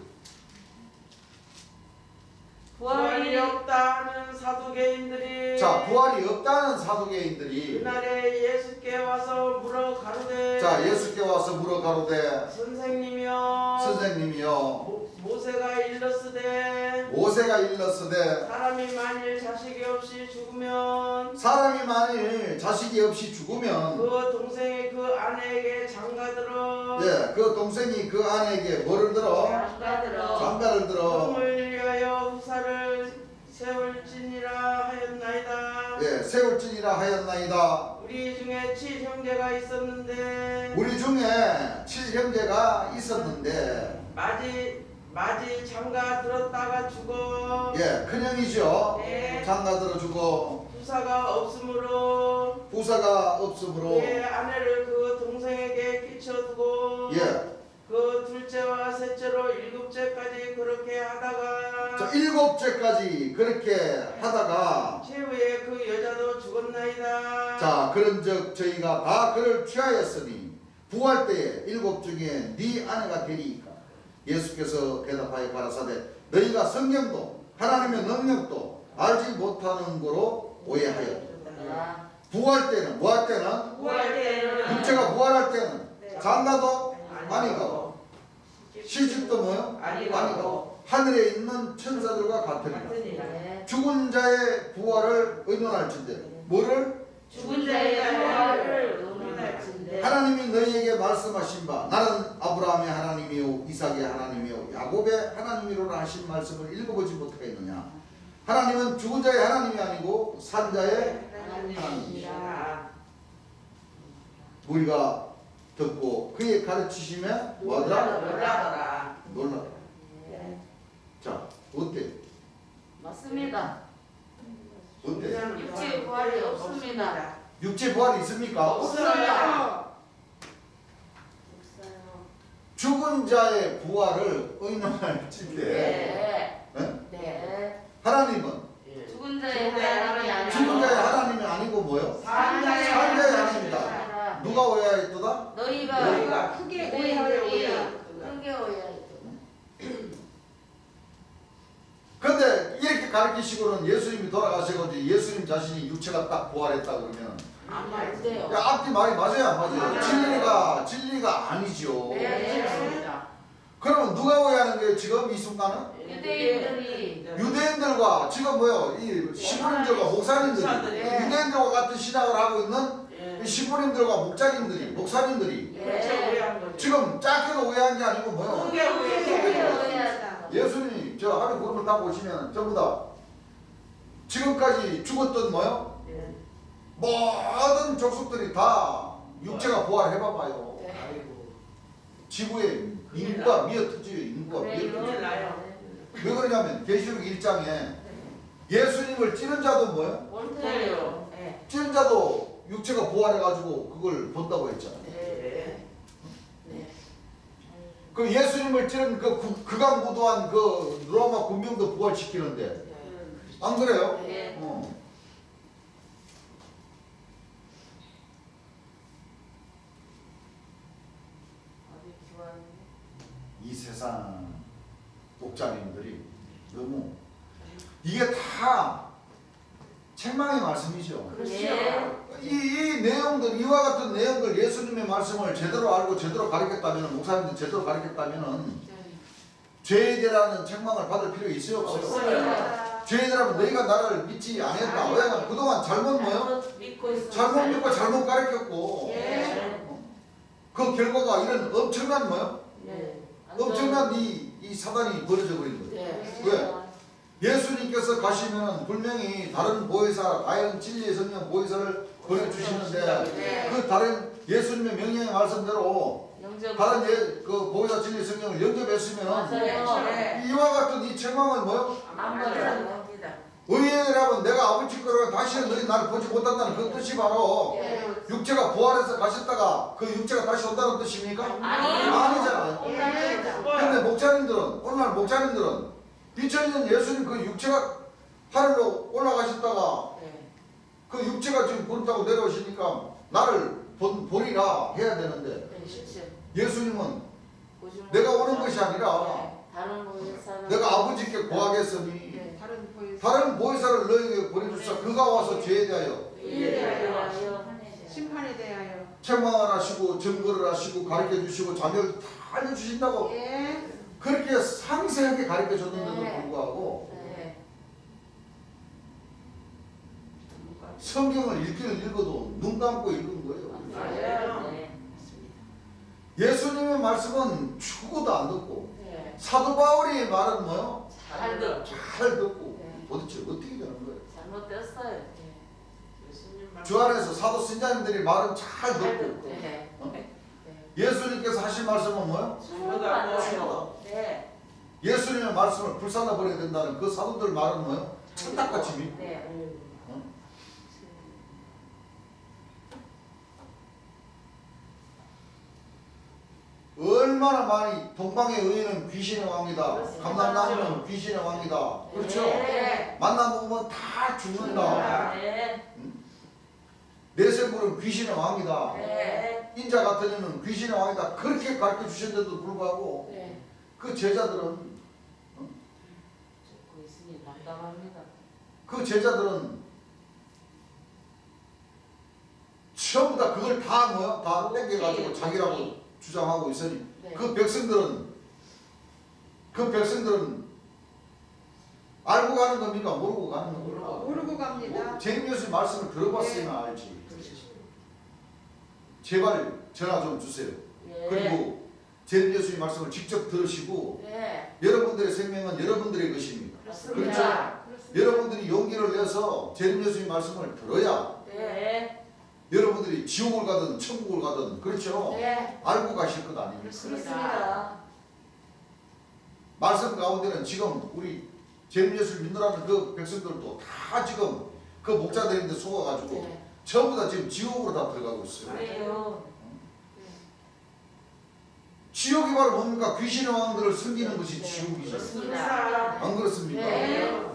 부활이 없다는 사두개인들이 자 부활이 없다는 사두개인들이 그날에 예수께 와서 물어 가로되 자 예수께 와서 물어 가로되 선생님이여 선생님이여 모세가 일렀으되 모세가 일렀으되 사람이 만일 자식이 없이 죽으면 사람이 만일 자식이 없이 죽으면 그 동생이 그 아내에게 장가들어 예, 그 동생이 그 아내에게 뭐를 들어? 장가들어 장가를 들어 꿈을 위하여 후사를 세울지니라 하였나이다. 예, 세울지니라 하였나이다. 우리 중에 7형제가 있었는데 우리 중에 7형제가 있었는데 마지 장가 들었다가 죽어 예, 큰형이죠. 네. 장가 들어 죽어. 부사가 없으므로 부사가 없으므로 예, 아내를 그 동생에게 끼쳐두고 예. 그 둘째와 셋째로 7째까지 그렇게 하다가 자, 7째까지 그렇게 하다가 최후에 그 여자도 죽었나이다. 자 그런즉 저희가 다 그를 취하였으니 부활 때에 7 중에 네 아내가 되리이까. 예수께서 대답하여 가라사대 너희가 성경도 하나님의 능력도 알지 못하는 거로 오해하였다. 부활 때는 뭐 할 때는 부활 때는 육체가 부활할 때는 네. 장가도 아니고 시집도 뭐요? 아니고 하늘에 있는 천사들과 같으리라. 네. 죽은 자의 부활을 의논할진대 뭐를? 죽은 자의 부활을 의논할진대 하나님이 너희에게 말씀하신 바 나는 아브라함의 하나님이요 이삭의 하나님이요 야곱의 하나님이로라 하신 말씀을 읽어보지 못하겠느냐. 하나님은 죽은 자의 하나님이 아니고 산 자의 하나님이시라. 우리가 듣고 그의 가르치심에 뭐하더라? 놀라더라. 놀라더라. 네. 자 어때? 맞습니다. 어때? 육체의 부활이 없습니다. 육체 부활이 있습니까? 없어요. 죽은 자의 부활을 의논할진대 네. 네? 네. 하나님은 죽은 자의 하나님이 아니고 죽은 자의 하나님이 아니고 뭐요? 산 자의 산 자의 하나님이다. 하나님이다. 누가 오해하였도다? 너희가 크게 유대인들이 오해하였다. 크게 오해하였다. 근데 이렇게 가르치시고는 예수님이 돌아가셔가지고 예수님 자신이 육체가 딱 부활했다 그러면 안 맞대요. 야 앞뒤 말이 맞아요 안 맞아요? 진리가 아니죠. 네, 맞습니다. 그러면 누가 오해하는 거예요 지금 이 순간은? 유대인들이 유대인들과 지금 뭐요? 이 신부님들과 목사님들이 목사들이. 유대인들과 같은 신앙을 하고 있는 예. 이 신부님들과 목자님들이 목사님들이 그렇죠. 오해한 거죠. 지금 작게도 오해한 게 아니고 뭐요? 크게 오해했어요. 오해하였다. 예수님 저 하루 그림을 다 보시면 전부 다 지금까지 죽었던 뭐요? 예. 모든 족속들이 다 육체가 부활해봐봐요. 네. 아이고. 지구에 인구가 미어터져요. 인구가 그래요. 미어터져요. 큰일 나요. 왜 그러냐면 계시록 1장에 예수님을 찌른 자도 뭐요? 원태요. 네. 찌른 자도 육체가 부활해가지고 그걸 본다고 했잖아요. 네. 네. 그 예수님을 찌른 그 극악무도한 그 로마 군병도 부활시키는데 안 그래요? 네. 어디 좋아하는 이 세상 목자님들이 너무 이게 다 책망의 말씀이죠. 네. 이 내용들 이와 같은 내용들 예수님의 말씀을 제대로 알고 제대로 가르쳤다면 목사님들 제대로 가르쳤다면은 죄에 대한 책망을 받을 필요 있어요 없어요? 없어요. 죄에 대하면 너희가 나를 믿지 않았다. 왜냐면 그동안 잘못 뭐요? 믿고 있어. 잘못 믿고 잘못 가르쳤고 네. 그 결과가 이런 엄청난 뭐요? 네. 엄청난 이 사단이 벌어져 버린 거예요. 네. 왜? 예수님께서 가시면 분명히 다른 보혜사, 다른 진리의 성령 보혜사를 보내주시는데 네. 그 다른 예수님의 명령의 말씀대로 영접. 다른 그 보혜사 진리의 성령을 영접했으면 맞아요. 이와 같은 이 책망은 뭐요? 안 받아요. 의인이라면 내가 아버지 거로 다시는 너희 나를 보지 못한다는 그 뜻이 바로 네. 육체가 부활해서 가셨다가 그 육체가 다시 온다는 뜻입니까? 아니에요. 아니잖아요. 네. 근데 목자님들은 오늘날 목자님들은 2000년 예수님 그 육체가 하늘로 올라가셨다가 그 육체가 지금 그렇다고 내려오시니까 나를 보리라 해야 되는데 예수님은 내가 오는 것이 아니라 다른 보혜사는 내가 아버지께 구하겠으니 네. 다른 보혜사 다른 보혜사를 너희에게 보내주사 그가 와서 죄에 대하여 심판에 대하여 책망을 하시고 증거를 하시고 가르쳐 주시고 자녀를 다 알려주신다고 예 그렇게 상세하게 가르쳐 줬는데도 네. 불구하고 네. 성경을 읽기는 읽어도 눈 감고 읽은 거예요. 맞아요. 네. 예수님의 말씀은 죽어도 안 듣고 네. 사도 바울의 말은 뭐요? 잘 듣고. 잘 듣고 네. 도대체 어떻게 되는 거예요? 잘못됐어요. 예수님 말씀. 주 안에서 사도 선자님들이 말은 잘 잘 듣고 듣고. 네. 어? 네. 예수님께서 하신 말씀은 뭐요? 죽어도. 네. 예수님의 말씀을 불살라 버려야 된다는 그 사도들 말은 뭐요? 찰떡같이 믿고 네. 동방의 의인은 귀신의 왕이다. 그렇습니다. 감람나무는 귀신의 왕이다. 그렇죠? 네. 만나보면 다 죽는다. 네. 내생물은 귀신의 왕이다. 네. 인자 같은 이는 귀신의 왕이다. 그렇게 가르쳐 주셨는데도 불구하고 네. 그 제자들은 듣고 있으니 난감합니다. 그 제자들은 전부 다 그걸 다 뭐야? 다 땡겨가지고 자기라고 주장하고 있으니 네. 그 백성들은 알고 가는 겁니까? 모르고 가는 겁니까? 모르고 갑니다. 제임스 말씀을 들어봤으면 알지. 제발 전화 좀 주세요. 예. 그리고 제임스 말씀을 직접 들으시고 네. 여러분들의 생명은 여러분들의 것입니다. 그렇습니다. 여러분들이 용기를 내서 제임스 말씀을 들어야 네. 여러분들이 지옥을 가든 천국을 가든 그렇죠? 네. 알고 가실 것 아닙니까? 그렇습니다. 말씀 가운데는 지금 우리 제임스를 믿느라는 그 백성들도 다 지금 그 목자들인데 속아가지고 네. 전부 다 지금 지옥으로 다 들어가고 있어요. 그래요. 지옥이 바로 뭡니까? 귀신의 왕들을 섬기는 것이 네. 지옥이죠. 그렇습니다. 안 그렇습니까? 네.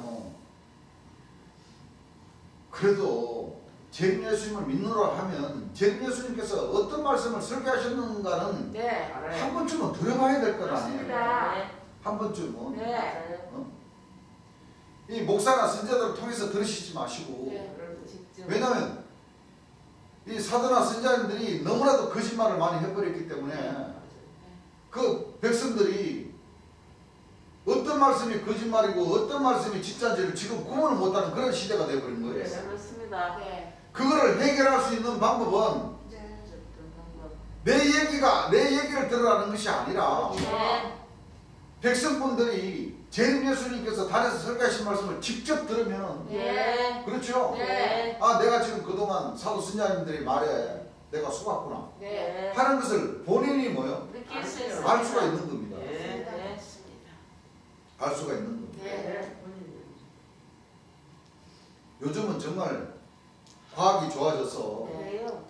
그래도 제임스님을 믿노라 하면 제임스님께서 어떤 말씀을 설계하셨는가는 네. 한 번쯤은 들어봐야 될 것 아니에요. 그렇습니다. 한 번쯤은. 네. 맞아요. 이 목사나 선지자들을 통해서 들으시지 마시고 네. 직접. 왜냐하면 이 사도나 선지자님들이 너무나도 거짓말을 많이 해버렸기 때문에 그 백성들이 어떤 말씀이 거짓말이고 어떤 말씀이 진짜인지를 지금 구분을 못하는 그런 시대가 되어버린 거예요. 네, 그렇습니다. 네. 그거를 해결할 수 있는 방법은 내 얘기를 들으라는 것이 아니라 네. 백성분들이 예수님께서 단에서 설교하신 말씀을 직접 들으면 네. 그렇죠? 네. 아 내가 지금 그동안 사도 선지자님들의 말에 내가 속았구나 네. 하는 것을 본인이 뭐요? 느낄 수 있습니다. 알 수가 있는 겁니다. 네. 알 수가 있는 겁니다. 네. 요즘은 정말 과학이 좋아져서 그래요.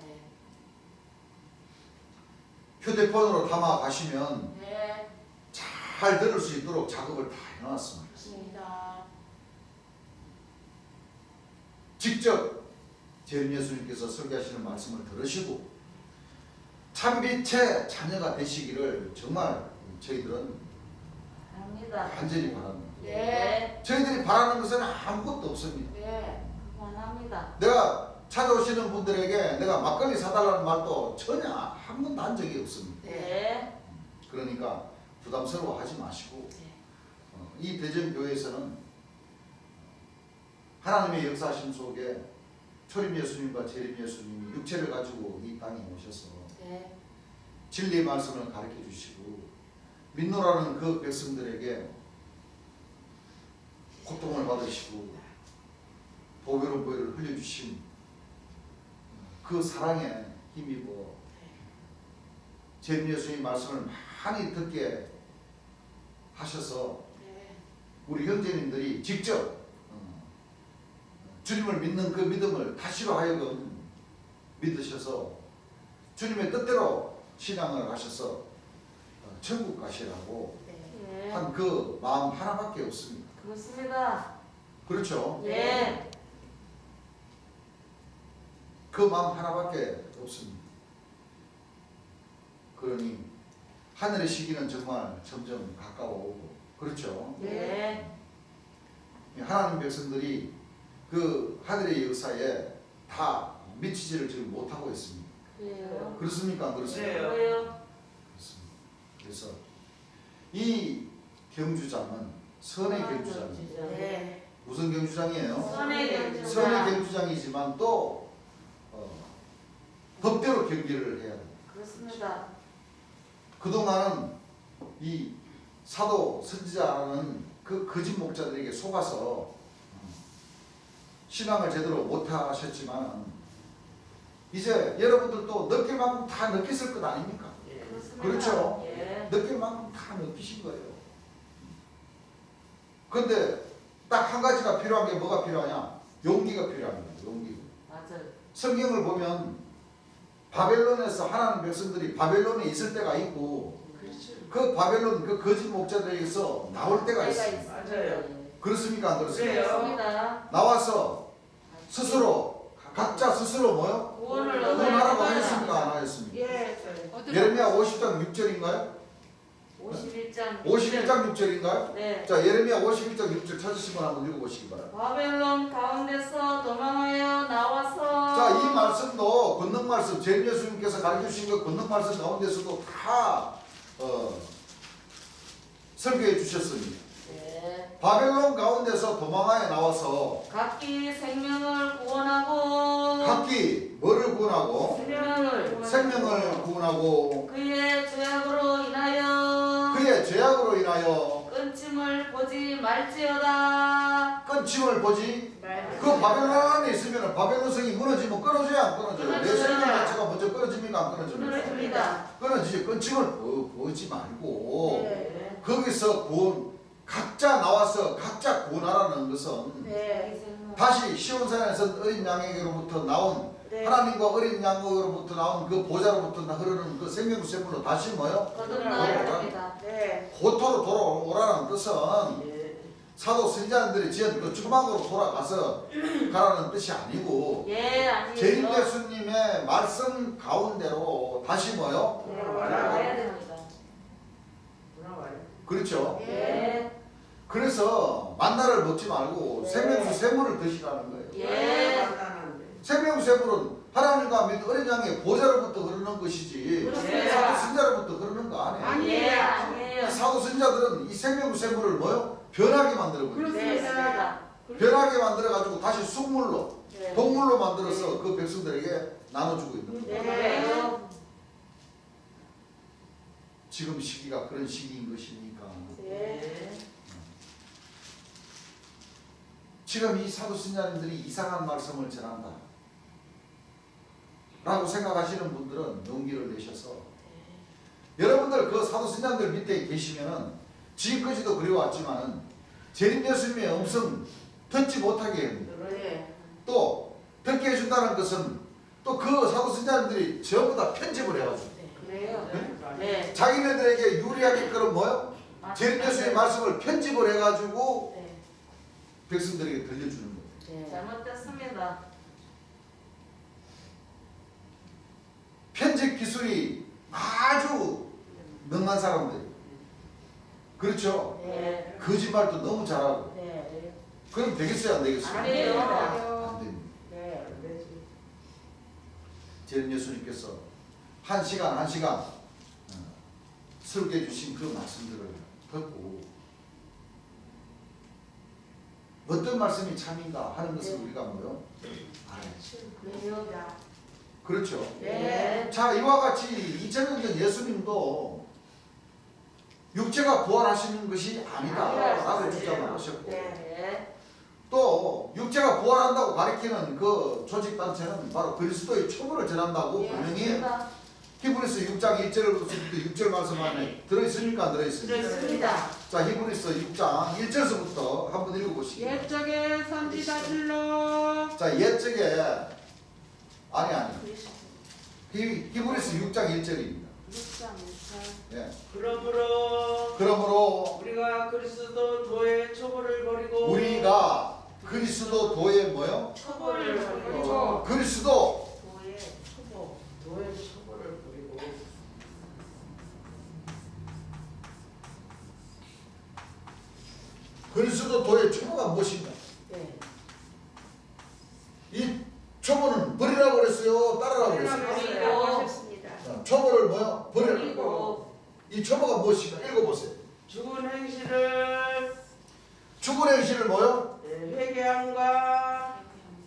휴대폰으로 담아 가시면 네. 잘 들을 수 있도록 작업을 다 해놨습니다. 그렇습니다. 직접 예수님께서 설교하시는 말씀을 들으시고 참빛의 자녀가 되시기를 정말 저희들은 합니다. 간절히 바랍니다. 네. 저희들이 바라는 것은 아무것도 없습니다. 네. 그만합니다. 내가 찾아오시는 분들에게 내가 막걸리 사달라는 말도 전혀 한 번도 한 적이 없습니다. 네. 그러니까 부담스러워하지 마시고 이 대전교회에서는 하나님의 역사심 속에 초림 예수님과 재림 예수님이 육체를 가지고 이 땅에 오셔서 네. 진리의 말씀을 가르쳐 주시고 믿노라는 그 백성들에게 고통을 받으시고 보배로운 보혈을 흘려주신 그 사랑에 힘입어 재림 예수님 말씀을 많이 듣게 하셔서 네. 우리 형제님들이 직접 주님을 믿는 그 믿음을 다시로 하여금 믿으셔서 주님의 뜻대로 신앙을 하셔서 천국 가시라고 네. 한 그 마음 하나밖에 없습니다. 그렇습니다. 그렇죠? 네. 그 마음 하나밖에 없습니다. 그러니 하늘의 시기는 정말 점점 가까워오고 그렇죠? 네. 하나님 백성들이 그 하늘의 역사에 다 미치지를 지금 못하고 있습니다. 그래요. 그렇습니까? 안 그렇습니까? 네. 그래요. 그렇습니다. 그래서 이 경주장은 선의 경주장입니다. 네. 무슨 경주장이에요? 선의 경주장. 선의 경주장이지만 또 법대로 경기를 해야 됩니다. 그렇습니다. 그동안은 이 사도 선지자라는 그 거짓 목자들에게 속아서 신앙을 제대로 못하셨지만 이제 여러분들도 느낄 만큼 다 느꼈을 것 아닙니까? 그렇습니다. 그렇죠? 예. 느낄 만큼 다 느끼신 거예요. 그런데 딱 한 가지가 필요한 게 뭐가 필요하냐? 용기가 필요합니다. 용기. 맞아요. 성경을 보면 바벨론에서 하나님 백성들이 바벨론에 있을 때가 있고 그 바벨론 그 거짓 목자들에게서 나올 때가 있습니다. 맞아요. 그렇습니까? 안 그렇습니까? 그래요. 그렇습니다. 나와서 스스로 각자 스스로 뭐요? 구원을 구원하라고 얻어야 하였습니까? 안 하였습니까? 예. 예레미야 50장 6절인가요? 51장 51장 6절인가요? 네. 자, 예레미야 51장 6절 찾으시면 한번 읽어보시기 바랍니다. 바벨론 가운데서 도망하여 나와서 자, 이 말씀도 권능 말씀, 제일예수님께서 가르쳐주신 그 권능 말씀 가운데서도 다 설교해 주셨습니다. 네. 바벨론 가운데서 도망하여 나와서 각기 생명을 구원하고 각기 뭐를 구원하고 생명을 구원하고 그의 죄악으로 인하여 그의 죄악으로 인하여 끊짐을 보지 말지어다. 끊침을 보지. 그 바벨론 안에 있으면 바벨론 성이 무너지면 끊어져야 안 끊어져요? 내 끊어져요. 생명 자체가 먼저 끊어집니까? 안 끊어집니까? 끊어집니다. 끊어지지. 끊침을 보지 말고 네. 거기서 구원 각자 나와서 각자 구원하라는 것은 네. 다시 시온산에서 어린 양에게로부터 나온 네. 하나님과 어린 양으로부터 나온 그 보좌로부터 흐르는 그 생명샘물로 다시 뭐요? 거듭나야 합니다. 네. 고토로 돌아오라는 뜻은 예. 사도 선지자들이 지은 그 초막으로 돌아가서 가라는 뜻이 아니고 예, 아니에요. 제일 예수님의 말씀 가운데로 다시 뭐요? 돌아와야 됩니다. 돌아와요. 그렇죠? 예. 그래서 만나를 먹지 말고 네. 생명수 샘물을 드시라는 거예요. 예. 만나는데. 생명수 샘물은 하나님과 및 어린 양의 보좌로부터 흐르는 것이지 그렇습니다. 사도 선자로부터 흐르는 거 아니에요. 예, 아니에요. 이 사도 선자들은 이 생명수 샘물을 뭐요? 변하게 만들어 버려요. 그렇습니다. 변하게 만들어 가지고 다시 숙물로 네. 동물로 만들어서 그 백성들에게 나눠주고 있는 거예요. 네. 지금 시기가 그런 시기인 것이니까 네. 지금 이 사도 선자님들이 이상한 말씀을 전한다 라고 생각하시는 분들은 용기를 내셔서 여러분들 그 사도 선자님들 밑에 계시면은 지금까지도 그래왔지만은 재림 예수님의 음성 듣지 못하게 합니다. 네. 또 듣게 해준다는 것은 또 그 사도 선자님들이 전부 다 편집을 해가지고 그래요. 네. 네. 자기네들에게 유리하게끔 뭐요? 재림 예수님의 말씀을 편집을 해가지고 네. 백성들에게 들려주는 거예요. 네. 잘못됐습니다. 편집 기술이 아주 능한 사람들. 그렇죠? 네. 거짓말도 너무 잘하고. 네. 그럼 되겠어요? 안 되겠어요? 아니에요. 안 됩니다. 네. 안 되지. 재림 예수님께서 한 시간 설교해 주신 그 말씀들을 듣고 어떤 말씀이 참인가 하는 것을 우리가 뭐요? 알아야지. 그래요. 그렇죠? 네. 자, 이와 같이 2000년 전 예수님도 육체가 부활하시는 것이 아니다라고 주장을 하셨고 네. 또 육체가 부활한다고 가리키는 그 조직단체는 바로 그리스도의 초부를 전한다고 예, 분명히 맞습니다. 히브리서 6장 1절부터 6절 말씀 안에 들어있습니까? 안 들어있습니까? 그렇습니다. 자, 히브리서 6장 1절서부터 한번 읽어보시죠. 옛적에 선지자들로 자, 옛적에 아니 히브리서 6장 1절입니다. 예. 그러므로 우리가 그리스도 도의 초보를 버리고 우리가 그리스도 도의 뭐요? 처벌을 버리고 그리스도 도의 초보를 버리고 그리스도 도의 초보가 무엇인가? 네. 이 초보는 버리라고 그랬어요? 따르라고 그랬어요? 버리고. 하셨습니다. 초보를 뭐요? 버리라고. 버리고 이 초보가 무엇인가? 읽어보세요. 죽은 행실을 죽은 행실을 뭐요? 회개함과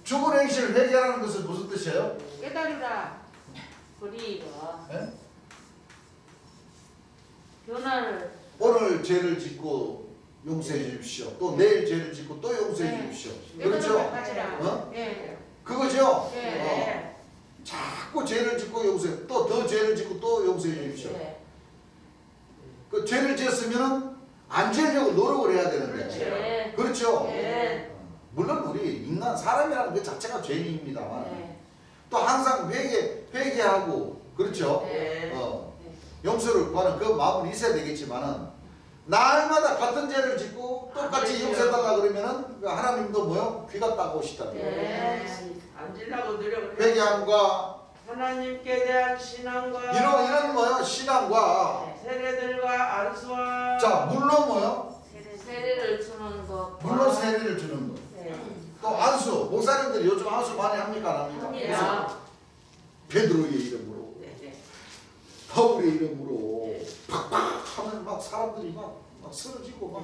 죽은 행실을 회개하는 것은 무슨 뜻이에요? 깨달으라. 버리고 예? 변화를 오늘 죄를 짓고 용서해 주십시오. 또 내일 죄를 짓고 또 용서해 네. 주십시오. 깨달음을 그렇죠? 가지라. 어? 예. 그거죠? 네. 자꾸 죄를 짓고 용서해, 또 더 죄를 짓고 또 용서해 주십시오. 네. 그 죄를 지었으면은 안 지으려고 노력을 해야 되는데. 네. 그렇죠? 네. 물론 우리 인간 사람이라는 것 자체가 죄인입니다만 네. 또 항상 회개하고 그렇죠? 네. 용서를 구하는 그 마음은 있어야 되겠지만은 날마다 같은 죄를 짓고 똑같이 용서해달라 그러면은 그 하나님도 뭐요? 귀가 따가우시다. 네. 앉으려고 노력을 해. 회개함과 하나님께 대한 신앙과 이런 뭐요? 신앙과 세례들과 안수와 자 물론 뭐요? 세례를 주는 것. 물론 세례를 주는 거. 네. 또 안수 목사님들이 요즘 안수 많이 합니까 안 합니까? 합니다. 베드로의 이름으로 네. 바울의 이름으로 네. 팍팍 하면 막 사람들이 막 쓰러지고 막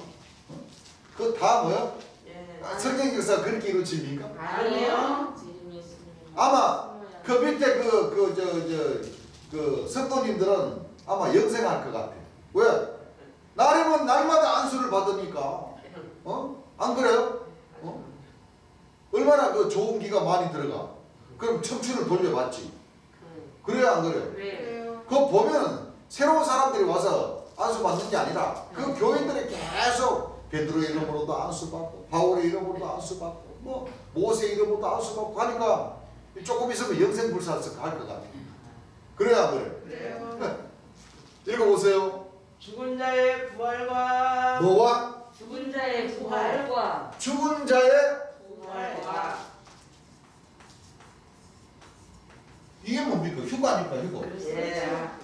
그거 다 뭐요? 네. 성경 역사 그렇게 이루어집니까? 아니요. 아마 그 밑에 그 성도님들은 아마 영생할 것 같아. 왜? 날이면 날마다 안수를 받으니까. 안 그래요? 얼마나 그 좋은 기가 많이 들어가. 그럼 청춘을 돌려받지. 그래야 안 그래요? 네. 그거 보면 새로운 사람들이 와서 안수 받는 게 아니라 그 교인들이 계속 베드로의 이름으로도 안수 받고 바울의 이름으로도 안수 받고 뭐 모세 이름으로도 안수 받고 하니까 조금 있으면 영생 불사할것 같아. 그래야 안 그래? 그래요. 읽어보세요. 죽은 자의 부활과 너와 죽은 자의 부활과 죽은 자의 부활과 이게 뭡니까? 휴가니까 휴거. 예.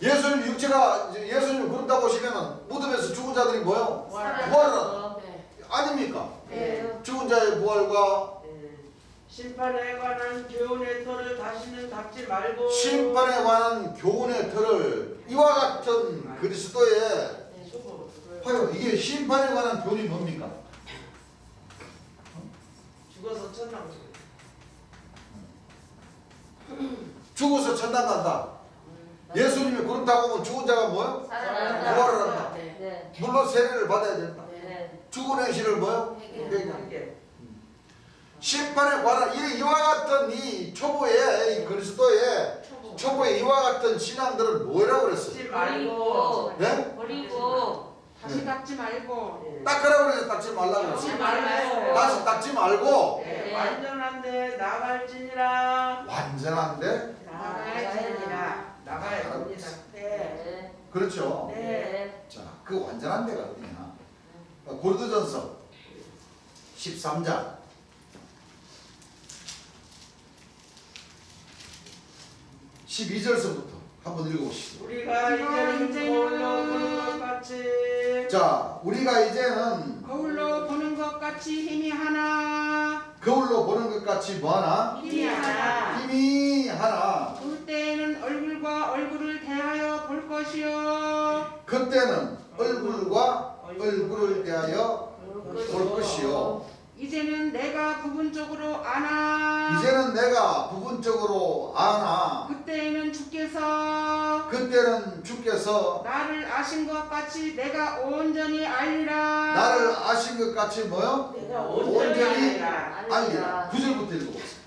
예수님 육체가 예수님 그런다고 하시면은 무덤에서 죽은 자들이 뭐요? 부활을 네. 아닙니까? 네. 죽은 자의 부활과 심판에 관한 교훈의 터를 다시는 닦지 말고 심판에 관한 교훈의 틀을 이와 같은 그리스도의 봐요. 이게 심판에 관한 교훈이 뭡니까? 죽어서 천당 죽어서 천당 간다. 예수님이 그렇다고 하면 죽은 자가 뭐요? 살아난다. 부활을 한다. 네. 물론 세례를 받아야 된다. 네. 죽은 행실을 뭐요? 회개. 한개 심판에 관한 이와 같은 이 초보의 이 그리스도의 초보의 이와 같은 신앙들은 뭐라고 그랬어요? 닦지 말고 네? 버리고 다시 닦지 말고 닦으라고 그래서 닦지 말라고 닦지 그랬어요. 말고 다시 닦지 말고 네. 완전한데 나갈지니라 완전한데 나가야 됩니다. 네. 그렇죠. 네. 자, 그 완전한 데가 어디냐? 고린도전서 13장 12절서부터 한번 읽어보시죠. 우리가 이제는 거울로 보는 것 같이 자, 우리가 이제는 거울로 보는 것 같이 힘이 하나 거울로 보는 것 같이 뭐하나? 힘이 하나 힘이 하나. 볼 때에는 얼굴과 얼굴을 대하여 볼 것이요 그때는 얼굴과 얼굴을 대하여 볼 것이요. 이제는 내가 부분적으로 아나 이제는 내가 부분적으로 아나. 그때에는 주께서 그때는 주께서 나를 아신 것 같이 내가 온전히 알리라 나를 아신 것 같이 뭐요? 내가 온전히 알리라. 알리라. 9절부터 읽어보세요.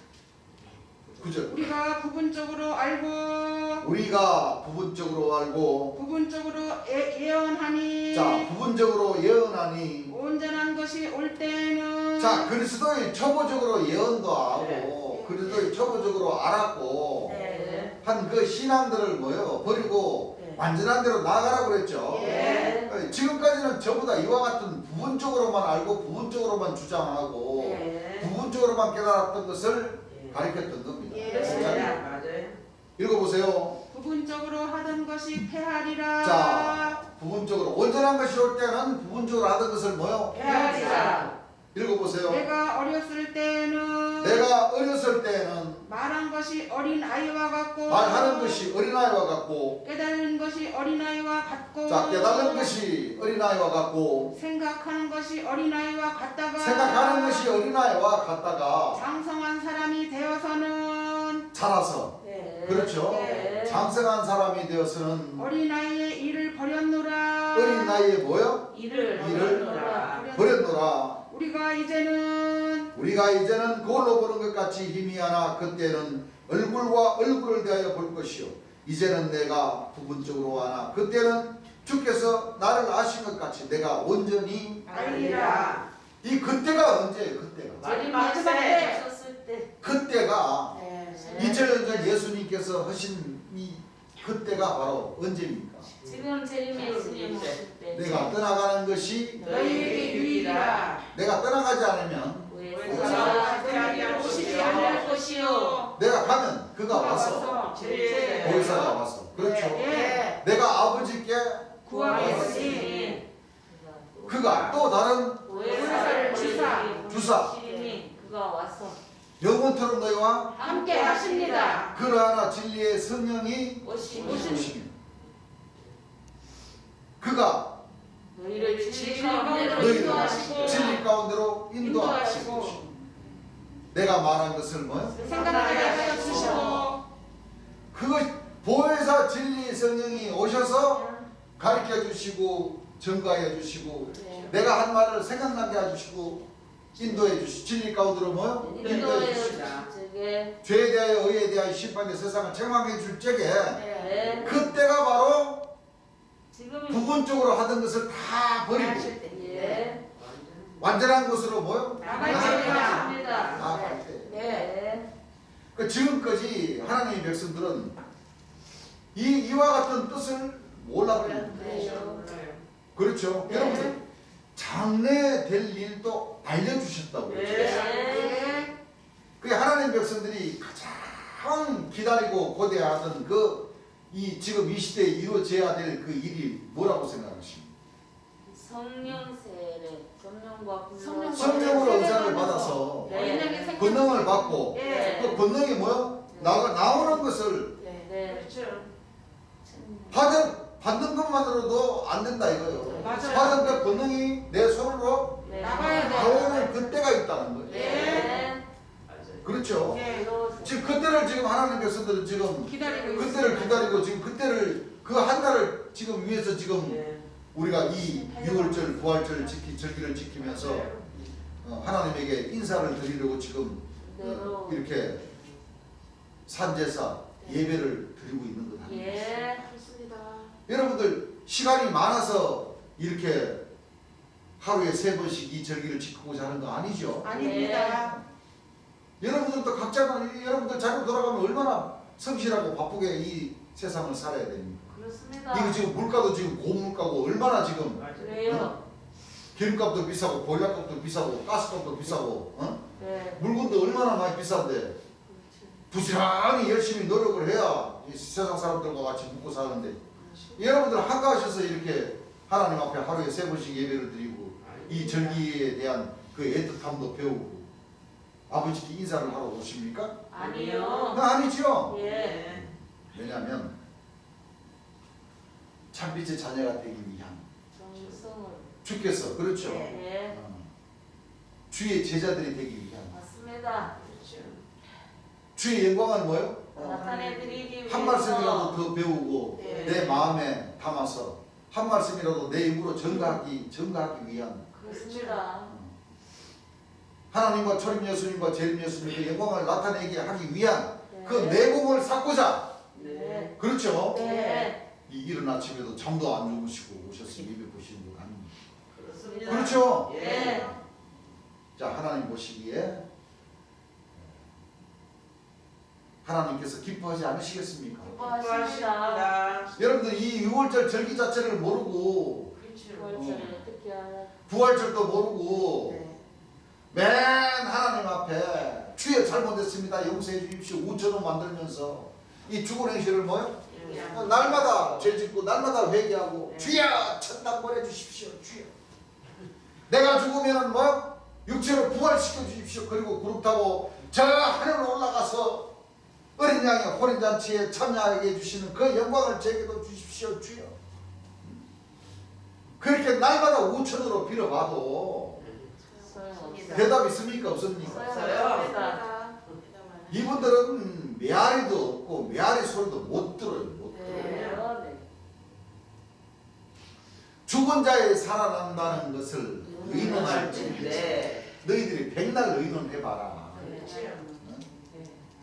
9절. 우리가 부분적으로 알고 우리가 부분적으로 알고 부분적으로 예언하니 자 부분적으로 예언하니 온전한 것이 올 때에는 자 그리스도의 초보적으로 예언도 하고 네. 그리스도의 초보적으로 알았고 네. 한 그 신앙들을 뭐요 버리고 네. 완전한 대로 나아가라고 그랬죠. 네. 지금까지는 전부 다 이와 같은 부분적으로만 알고 부분적으로만 주장하고 네. 부분적으로만 깨달았던 것을 네. 가르쳤던 겁니다. 예. 네. 맞아요. 읽어보세요. 부분적으로 하던 것이 패하리라 자, 부분적으로 온전한 것이 올 때는 부분적으로 하던 것을 뭐요? 해야지라. 읽어보세요. 내가 어렸을 때에는 내가 어렸을 때는 말한 것이 어린 아이와 같고 말하는 것이 어린아이와 같고 깨달은 것이 어린 아이와 같고 자 깨달은 것이 어린아이와 같고 생각하는 것이 어린 아이와 같다가 생각하는 것이 어린아이와 같다가 장성한 사람이 되어서는 자라서 네. 그렇죠. 네. 장성한 사람이 되어서는 어린 아이의 일을 버렸노라 어린 나이에 뭐요? 이를 버렸노라. 우리가 이제는 거울로 보는 것 같이 힘이 하나 그때는 얼굴과 얼굴을 대하여 볼 것이요 이제는 내가 부분적으로 하나 그때는 주께서 나를 아신 것 같이 내가 온전히 알리라. 이 그때가 언제예요? 그때가 마지막 때. 오셨을 때 그때가 네. 2000년 전 예수님께서 하신 이 그때가 바로 언제입니까? 지금 재림의 예수님 오실 때. 내가 떠나가는 것이 너희에게 유익이라. 내가 떠나가지 않으면 보혜사가 오시지 않을 것이요. 내가 가면 그가 와서 제 보혜사가 와서 그렇죠. 예. 내가 아버지께 구하겠으니 그가 또 다른 보혜사를 주사. 주시리니 그가 와서 영원토록 너희와 함께 하십니다. 그러하나 진리의 성령이 오시니 오시니 그가 너희를 진리 가운데로 너희를 인도하시고 진리 가운데로 인도하시고 인도하시고 내가 말한 것을 뭐요? 생각나게 하여 주시고 그것 보혜사 진리 성령이 오셔서 가르쳐 주시고 증거해 주시고 내가 한 말을 생각나게 해주시고 인도해 주시고 진리 가운데로 뭐요? 인도해 주시라. 주시게. 죄에 대하여 의에 대하여 심판의 세상을 책망해 줄 적에 네. 그때가 바로 지금 부분적으로 하던 것을 다 버리고 예. 완전한 것으로 뭐요? 나갈 나갑니다. 나갈 때. 네. 그 지금까지 하나님의 백성들은 이와 같은 뜻을 몰라버립니다. 그래요. 그렇죠. 네. 여러분 장래 될 일도 알려주셨다고 그랬죠. 네. 그게 하나님 백성들이 가장 기다리고 고대하던 이 지금 이 시대에 이루어져야 될 그 일이 뭐라고 생각하십니까? 성령 세례, 성령과 성령과 성령으로 세례를 은사를 받아서 받아서 네. 권능을 받고 네. 그 권능이 뭐요? 나오는 것을 네. 그렇죠. 받는 것만으로도 안 된다 이거예요. 맞아요. 받은 그 권능이 내 손으로 네. 나가야 돼요. 나오는 그때가 있다는 거예요. 네. 맞아요. 그렇죠. 네. 지금 그때를 지금 하나님 백성들은 지금 기다리고 그때를 있습니다. 기다리고 지금 그때를 그 한 달을 지금 위해서 지금 예. 우리가 이 6월절, 부활절 절기를 지키면서 하나님에게 인사를 드리려고 지금 이렇게 산제사 예배를 드리고 있는 것 아닙니까? 예. 여러분들 시간이 많아서 이렇게 하루에 3번씩 이 절기를 지키고자 하는 거 아니죠? 아닙니다. 여러분들도 각자가 여러분들 자꾸 돌아가면 얼마나 성실하고 바쁘게 이 세상을 살아야 됩니까? 그렇습니다. 이거 지금 물가도 지금 고물가고 얼마나 지금 맞아요. 그래요. 기름값도 비싸고 보일러값도 비싸고 가스값도 비싸고 네. 물건도 얼마나 많이 비싼데 부지런히 열심히 노력을 해야 이 세상 사람들과 같이 묵고 사는데 여러분들 한가하셔서 이렇게 하나님 앞에 하루에 3번씩 예배를 드리고 이 절기에 대한 그 애틋함도 배우고 아버지께 인사를 하러 오십니까? 아니요. 아니죠. 예. 왜냐하면 참빛의 자녀가 되기 위한 정성을. 주께서 그렇죠. 예. 주의 제자들이 되기 위한 맞습니다. 주의 영광은 뭐예요? 나타내드리기 위해서. 한 말씀이라도 더 배우고 네. 내 마음에 담아서 한 말씀이라도 내 입으로 전가하기 위한 그렇습니다. 하나님과 초림 예수님과 재림 예수님의 영광을 나타내게 하기 위한 네. 그 내공을 쌓고자 네. 그렇죠. 네. 이 이른 아침에도 잠도 안 주무시고 오셔서 예배 보시는 분 아닙니까? 그렇습니다. 그렇죠. 예. 네. 자 하나님 보시기에 하나님께서 기뻐하지 않으시겠습니까? 기뻐하십니다. 여러분들 이 6월절 절기 자체를 모르고 부활절을 어떻게 하나? 부활절도 모르고 맨 하나님 앞에 주여 잘못했습니다 용서해 주십시오 5,000원 만들면서 이 죽은 행실을 뭐요? 날마다 죄 짓고 날마다 회개하고 주여 천당 보내주십시오 주여 내가 죽으면 뭐요? 육체로 부활시켜 주십시오 그리고 그룹 타고 저 하늘로 올라가서 어린 양의 호린잔치에 참여하게 해주시는 그 영광을 제게도 주십시오 주여 그렇게 날마다 5,000원으로 빌어봐도 소용없어요. 대답 있습니까 없습니까? 소용없습니다. 이분들은 메아리도 없고 메아리 소리도 못 들어요 못 들어요 네. 죽은 자에 살아난다는 것을 네. 의논할지 너희들이 백날 의논해봐라 그렇죠.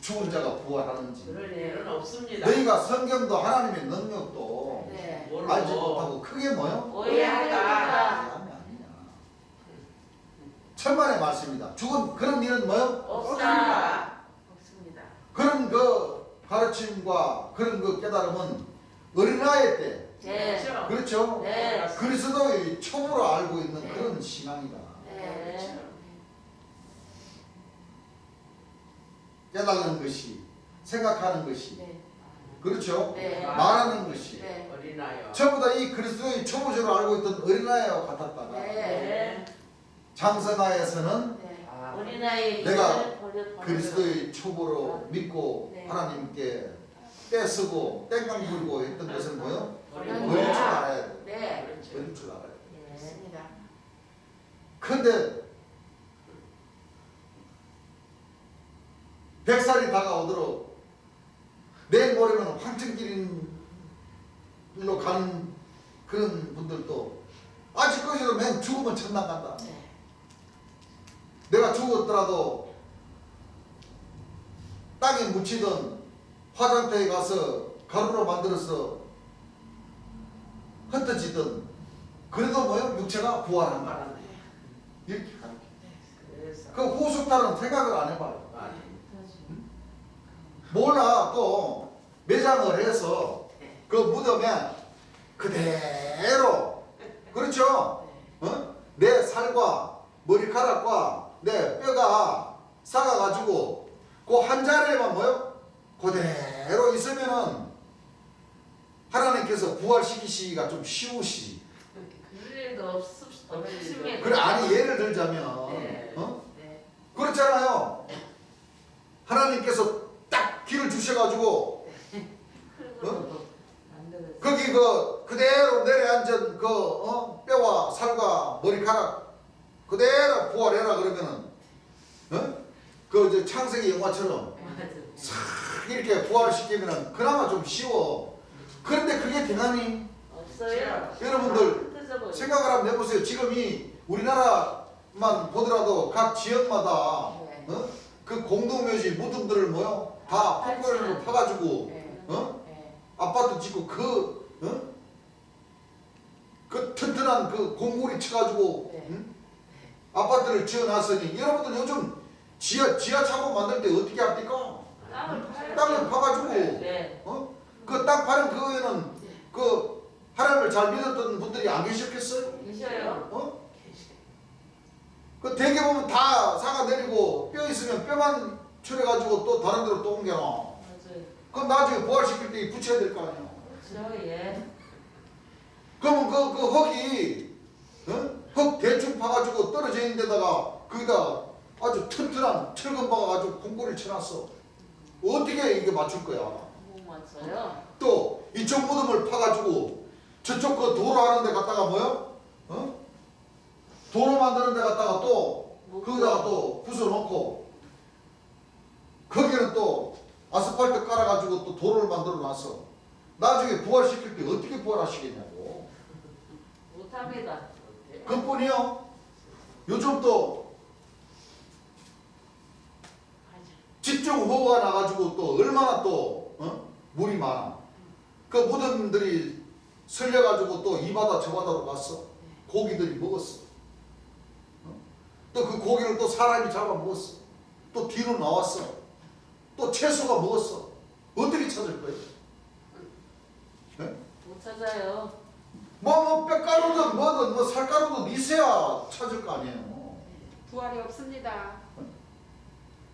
죽은 자가 부활하는지 그럴 일은 없습니다. 너희가 성경도 하나님의 능력도 네. 알지 못하고 크게 뭐요? 오해합니다. 아니야 천만의 말씀이다 죽은 그런 일은 뭐요? 없다. 없습니다. 그런 그 가르침과 그런 그 깨달음은 어린아이 때, 네. 그렇죠. 그렇죠? 네. 그리스도의 초보로 알고 있는 그런 신앙이다. 네. 깨달는 것이, 생각하는 것이, 네. 그렇죠? 네. 말하는 것이 네. 어린아이와 전부 다 이 그리스도의 초보자로 알고 있던 어린아이와 같았다가 네. 장성하에서는 네. 아, 어린아이의 내가 미션을 버려 그리스도의 초보로 믿고 네. 하나님께 떼쓰고 땡강 불고 했던 것은 뭐요? 어린 어릴 줄 알아야 돼. 네. 그렇죠. 어릴 줄 알아야 돼. 네. 맞습니다. 근데 100살이 다가오도록 내일 모레면 황천길로 가는 그런 분들도 아직까지도 맨 죽으면 천당 간다. 네. 내가 죽었더라도 땅에 묻히던 화장터에 가서 가루로 만들어서 흩어지던 그래도 뭐요? 육체가 부활한다. 말하네. 이렇게 가르쳐. 그래서 그 후속타는 생각을 안 해봐요. 아니, 몰라. 또 매장을 해서 그 무덤에 그대로, 그렇죠? 어? 내 살과 머리카락과 내 뼈가 삭아가지고 그 한 자리에만 뭐요? 그대로 있으면은 하나님께서 부활시키시기가 좀 쉬우시. 그럴 일도 없으면 그래, 아니 예를 들자면 네. 어? 네. 그렇잖아요. 하나님께서 딱 길을 주셔가지고 안 되겠어. 거기 그대로 내려앉은 뼈와 살과 머리카락 그대로 부활해라 그러면은 그 창세기 영화처럼 싹 이렇게 부활시키면은 그나마 좀 쉬워. 그런데 그게 되나니? 없어요. 여러분들 뜯어버려. 생각을 한번 해보세요. 지금 이 우리나라만 보더라도 각 지역마다 네. 그 공동묘지 무덤들을 뭐요? 다 폭발로 파가지고 네. 네. 아파트 짓고 그 튼튼한 그 공고리 쳐가지고 네. 아파트를 지어놨으니 여러분들 요즘 지하 차고 만들 때 어떻게 합니까? 땅을 파야 땅을 파가지고 네. 그 땅 파는 그거에는 그 하나님을 잘 믿었던 분들이 안 계셨겠어요? 계셔요. 그 대개 보면 다 사가 내리고 뼈 있으면 뼈만 추려가지고 또 다른 데로 또 옮겨놔. 맞아요. 그럼 나중에 부활시킬 때 붙여야 될 거 아니야. 그렇죠. 예. 그러면 그 흙이 흙 대충 파가지고 떨어져 있는 데다가 거기다 아주 튼튼한 철근 박아가지고 공고리를 쳐놨어. 어떻게 이게 맞출 거야? 못 맞춰요. 또 이쪽 무덤을 파가지고 저쪽 그 도로 하는 데 갖다가 뭐요? 도로 만드는 데 갖다가 또 거기다가 또 부숴놓고 거기는 또 아스팔트 깔아가지고 또 도로를 만들어 놨어. 나중에 부활시킬 때 어떻게 부활하시겠냐고. 못합니다. 그뿐이요. 요즘 또 집중호우가 나가지고 또 얼마나 또 물이 많아. 그 무덤들이 설려가지고 또 이 바다 저 바다로 갔어. 고기들이 먹었어. 또 그 고기를 또 사람이 잡아 먹었어. 또 뒤로 나왔어. 또 채소가 먹었어. 어떻게 찾을 거예요? 못 찾아요. 뭐 뼈가루든 뭐든 뭐 살가루든 있어야 찾을 거 아니에요. 부활이 없습니다.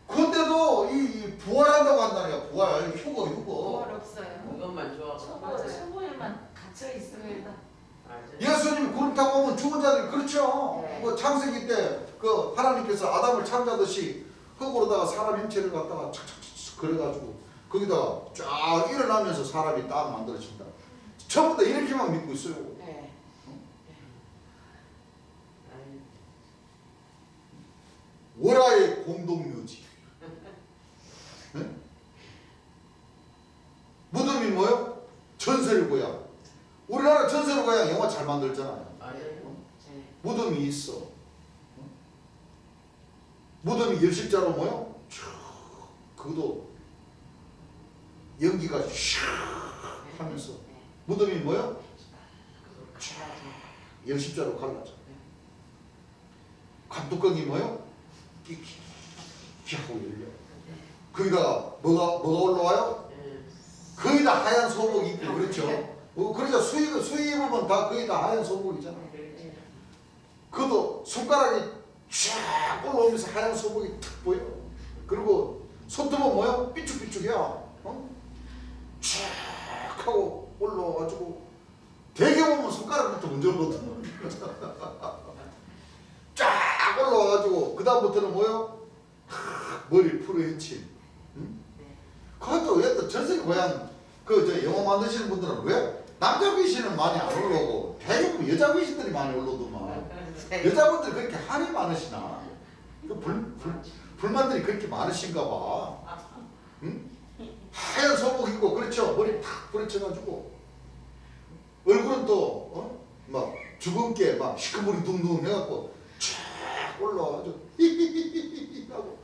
근데도 이 부활한다고 한다니까. 부활 휴거. 부활 없어요. 그것만 좋아. 맞아요. 초보에만 갇혀 있습니다. 예수님 구름 타고 오면 죽은 자들이 그렇죠. 네. 뭐 창세기 때 그 하나님께서 아담을 창조하듯이 흙으로다가 사람 형체를 갖다가 착착착 그래가지고 거기다가 쫙 일어나면서 사람이 딱 만들어진다. 전부 다 이렇게만 믿고 있어요. 네. 월화의 공동묘지. 네? 무덤이 뭐요? 전설 고향. 우리나라 전설 고향 영화 잘 만들잖아요. 무덤이 있어. 무덤이 열십자로 뭐요? 쭉 그것도 연기가 슉 하면서 무덤이 뭐요? 열십자로 갈라져. 관뚜껑이 뭐요? 끼끼 하고 열려. 거기다가 뭐가 올라와요? 거의 다 하얀 소복 입고 그렇죠. 그러자 수의 입으면 다 거의 다 하얀 소복이잖아. 그것도 손가락이 쫙 올라오면서 하얀 소복이 탁 보여. 그리고 손톱은 뭐야? 삐쭉삐쭉이야. 쫙 하고 올라와가지고 되게 보면 손가락부터 먼저 오거든. 쫙 올라와가지고 그 다음부터는 뭐요? 머리 풀어헤치. 그것도 왜 또 전세 고향 저 영화 만드시는 분들은 왜 남자 귀신은 많이 안 올라오고 대부분 여자 귀신들이 많이 올라오더만. 여자분들이 그렇게 한이 많으시나? 불만들이 그렇게 많으신가 봐. 응? 하얀 소복 입고 그렇죠. 머리 탁 부러쳐가지고 얼굴은 또 막 주근깨 막 시커머리 둥둥 해갖고 쫙 올라와가지고 히히히히 하고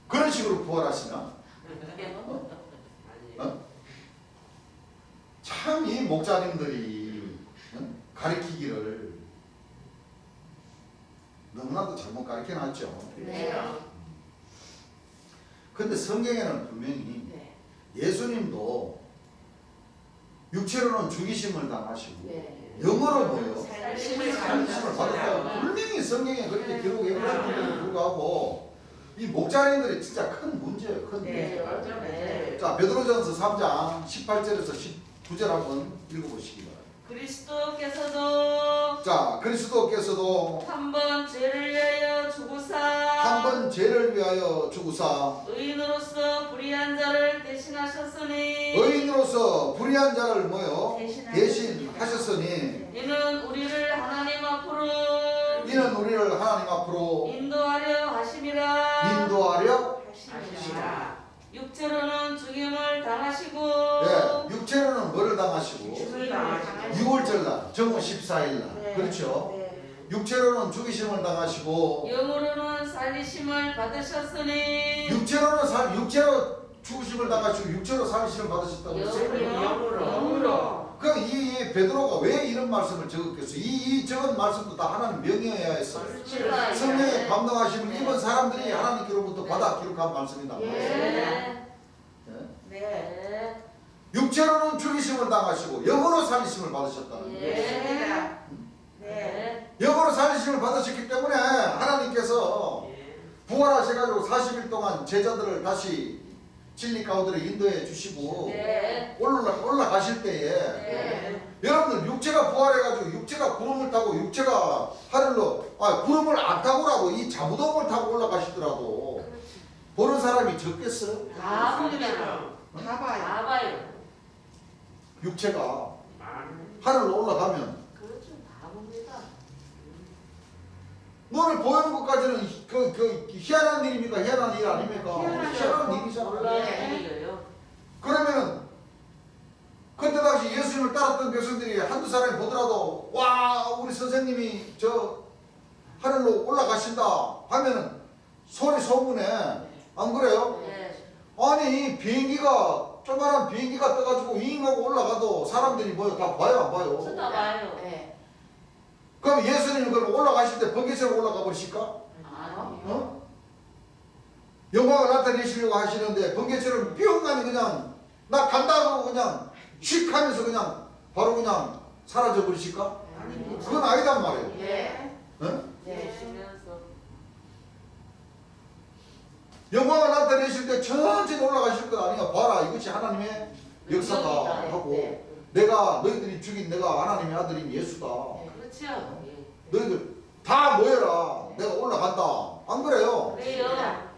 그런 식으로 부활하시나? 참 이 목사님들이 가르치기를 너무나도 잘못 가르쳐놨죠. 네. 근데 성경에는 분명히 네. 예수님도 육체로는 죽이심을 당하시고 네. 영어로 뭐요? 살심을 살심을 받았다고 분명히 성경에 그렇게 기록해 놓으셨는데도 불구하고 이 목자님들이 진짜 큰 문제예요. 큰 문제. 네, 맞아요. 네. 자, 베드로전서 3장 18절에서 19절 한번 읽어보시기 바랍니다. 그리스도께서도 자, 그리스도께서도 한 번 죄를 위하여 죽으사 한 번 죄를 위하여 죽으사 의인으로서 불의한 자를 대신하셨으니 의인으로서 불의한 자를 뭐요? 대신하셨으니. 대신하셨으니 이는 우리를 하나님 앞으로 이는 우리를 하나님 앞으로 인도하려 하심이라. 인도하려 하심이라. 육체로는 죽임을 당하시고 예, 육체로는 뭐를 당하시고 죽임을 당하시고 6월절날 정오 14일날 네. 그렇죠. 네. 육체로는 죽이심을 당하시고 영으로는 살리심을 받으셨으니 육체로 죽으심을 당하시고 육체로 살리심을 받으셨다고 했어요. 영으로 그럼 이 베드로가 왜 이런 말씀을 적었겠어요? 이 적은 말씀도 다 하나님 명령해야 했어. 성령의 감동하심을 입은 사람들이 하나님께로부터 받아 기록한 말씀이다. 네. 예? 네. 네. 육체로는 죽이심을 당하시고 영으로 살리심을 받으셨다는 거예요. 네. 네. 네. 영으로 살리심을 받으셨기 때문에 하나님께서 부활하셔가지고 40일 동안 제자들을 다시 진리 가운데로 인도해 주시고 네. 올라가실 때에 네. 여러분들 육체가 부활해가지고 육체가 구름을 타고 육체가 하늘로 구름을 안 타고라도 이 자무동을 타고 올라가시더라도 보는 사람이 적겠어요? 다 봅니다. 다 봐요. 다 봐요. 육체가 하늘로 올라가면 그렇죠. 다 봅니다. 너를 보이는 것까지는 그 희한한 일입니까? 희한한 일 아닙니까? 희한한 일이잖아. 올라가요. 그러면은 그때 당시 예수님을 따랐던 백성들이 한두 사람이 보더라도 와 우리 선생님이 저 하늘로 올라가신다 하면은 소리 소문에 안 그래요? 네. 아니 비행기가 조그만한 비행기가 떠가지고 윙하고 올라가도 사람들이 뭐요? 다 봐요 안 봐요? 쳐다봐요. 네. 그럼 예수님이 그럼 올라가실 때 번개처럼 올라가 버리실까? 아니요. 어? 영광을 나타내시려고 하시는데 번개처럼 뿅 하니 그냥 나 간다 하고 그냥 휙 하면서 그냥 바로 그냥 사라져 버리실까? 그건 아니단 말이에요. 예. 어? 네. 보시면서 영광을 나타내실 때 천천히 올라가실 것 아니야. 봐라 이것이 하나님의 역사다 하고 네. 내가 너희들이 죽인 내가 하나님의 아들인 예수다. 그렇죠. 예. 너희들 다 모여라. 내가 올라간다. 안 그래요? 그래요.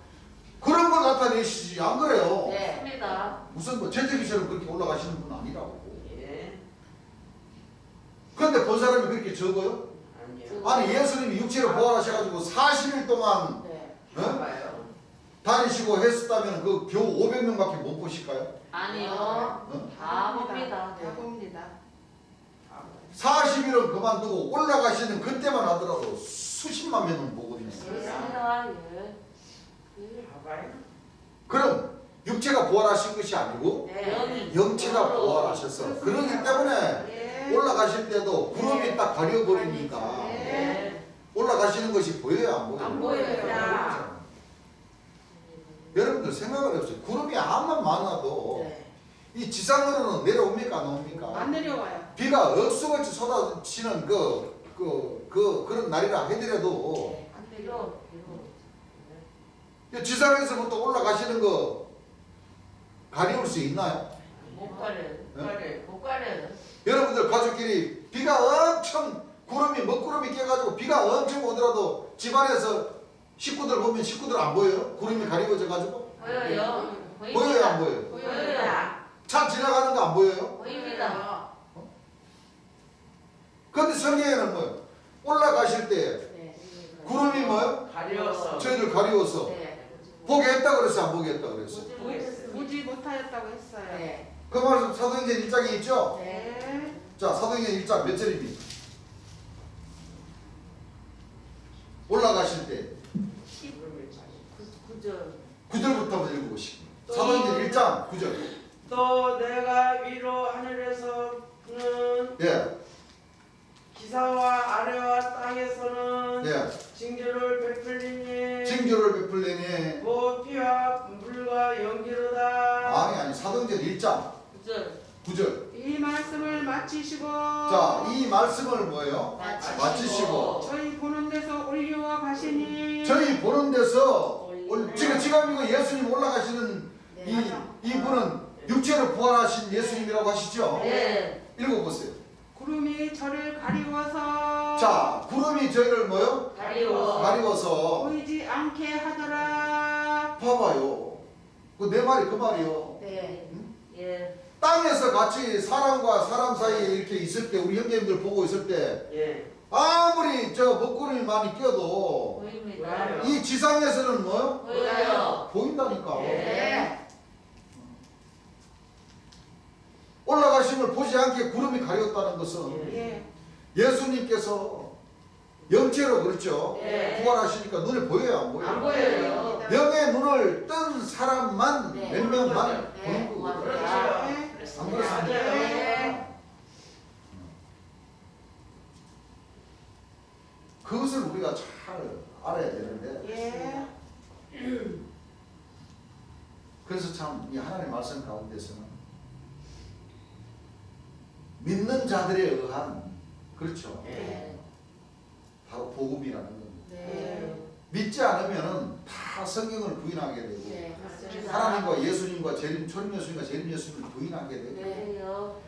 그런 걸 나타내시지 안 그래요? 네. 맞습니다. 무슨 뭐 제트기처럼 그렇게 올라가시는 분 아니라고. 예. 그런데 본 사람이 그렇게 적어요? 아니요. 아니 예수님이 육체로 부활하셔가지고 40일 동안 네. 어? 봐봐요. 다니시고 했었다면 그 겨우 500명밖에 못 보실까요? 아니요. 어? 다 봅니다. 다 봅니다. 40일은 그만두고 올라가시는 그때만 하더라도 수십만 명은 보거든요. 그렇습니다. 예. 예. 봐봐요. 그럼 육체가 부활하신 것이 아니고 영이 영체가 부활하셔서 그러기 때문에 예. 올라가실 때도 구름이 딱 가려버리니까 네. 올라가시는 것이 보여요 안 보여요? 안 보여요. 여러분들 생각을 해보세요. 구름이 암만 많아도 네. 이 지상으로는 내려옵니까 안 옵니까? 안 내려와요. 비가 억수같이 쏟아지는 그런 날이라 해더라도 안 내려. 이 지상에서부터 올라가시는 거 가리울 수 있나요? 못 가려. 네? 못 가려. 여러분들 가족끼리 비가 엄청 먹구름이 껴가지고 비가 엄청 오더라도 집안에서 식구들 보면 식구들 안 보여요? 구름이 가리워져 가지고 보여요. 보여요 안 보여요? 보여요. 차 지나가는 거 안 보여요? 보입니다. 근데 성경에는 뭐요? 올라가실 때 네. 구름이 뭐요? 가려서 저희를 가리워서 네. 보게 했다 그랬어 안 보게 했다 그랬어? 보지 못하였다고 했어요. 네. 그 말씀 사도행전 1장에 있죠? 네. 자 사도행전 1장 몇 절입니까? 올라가실 때 9절. 9절부터 한번 읽어보시고 사도행전 1장 9절 또 내가 위로 하늘에서 부는 예, 기사와 아래와 땅에서는 예. 징조를 베풀리니 징조를 베풀려니 뭐 피와 물과 연기로다. 아니 사도행전 1장 9절. 9절 이 말씀을 마치시고 자 이 말씀을 뭐예요? 마치시고 저희 보는 데서 올려와 가시니 저희 보는 데서 지금 이거 예수님 올라가시는 네. 이분은 육체로 부활하신 예수님이라고 하시죠? 네. 읽어보세요. 구름이 저를 가리워서 자 구름이 저희를 뭐요? 가리워서 보이지 않게 하더라. 봐봐요. 내 말이 그 말이요. 네. 예. 땅에서 같이 사람과 사람 사이에 이렇게 있을 때 우리 형제님들 보고 있을 때 예. 아무리 저 먹구름이 많이 껴도 보입니다. 이 지상에서는 뭐요? 보여요. 보인다니까. 네. 올라가심을 보지 않게 구름이 가렸다는 것은 예. 예수님께서 영체로 그렇죠. 네. 부활하시니까 눈에 보여요 안 보여요? 안 보여요. 영의 눈을 뜬 사람만 네. 몇 명만 네. 보는 거거든요. 그렇죠. 네. 안 그렇습니까? 네. 그것을 우리가 잘 알아야 되는데 예. 그래서 참 이 하나님의 말씀 가운데서는 믿는 자들에 의한 그렇죠. 네. 바로 복음이라는 겁니다. 네. 믿지 않으면은 다 성경을 부인하게 되고 네. 맞습니다. 하나님과 예수님과 초림 예수님과 재림 예수님을 부인하게 되고 네요.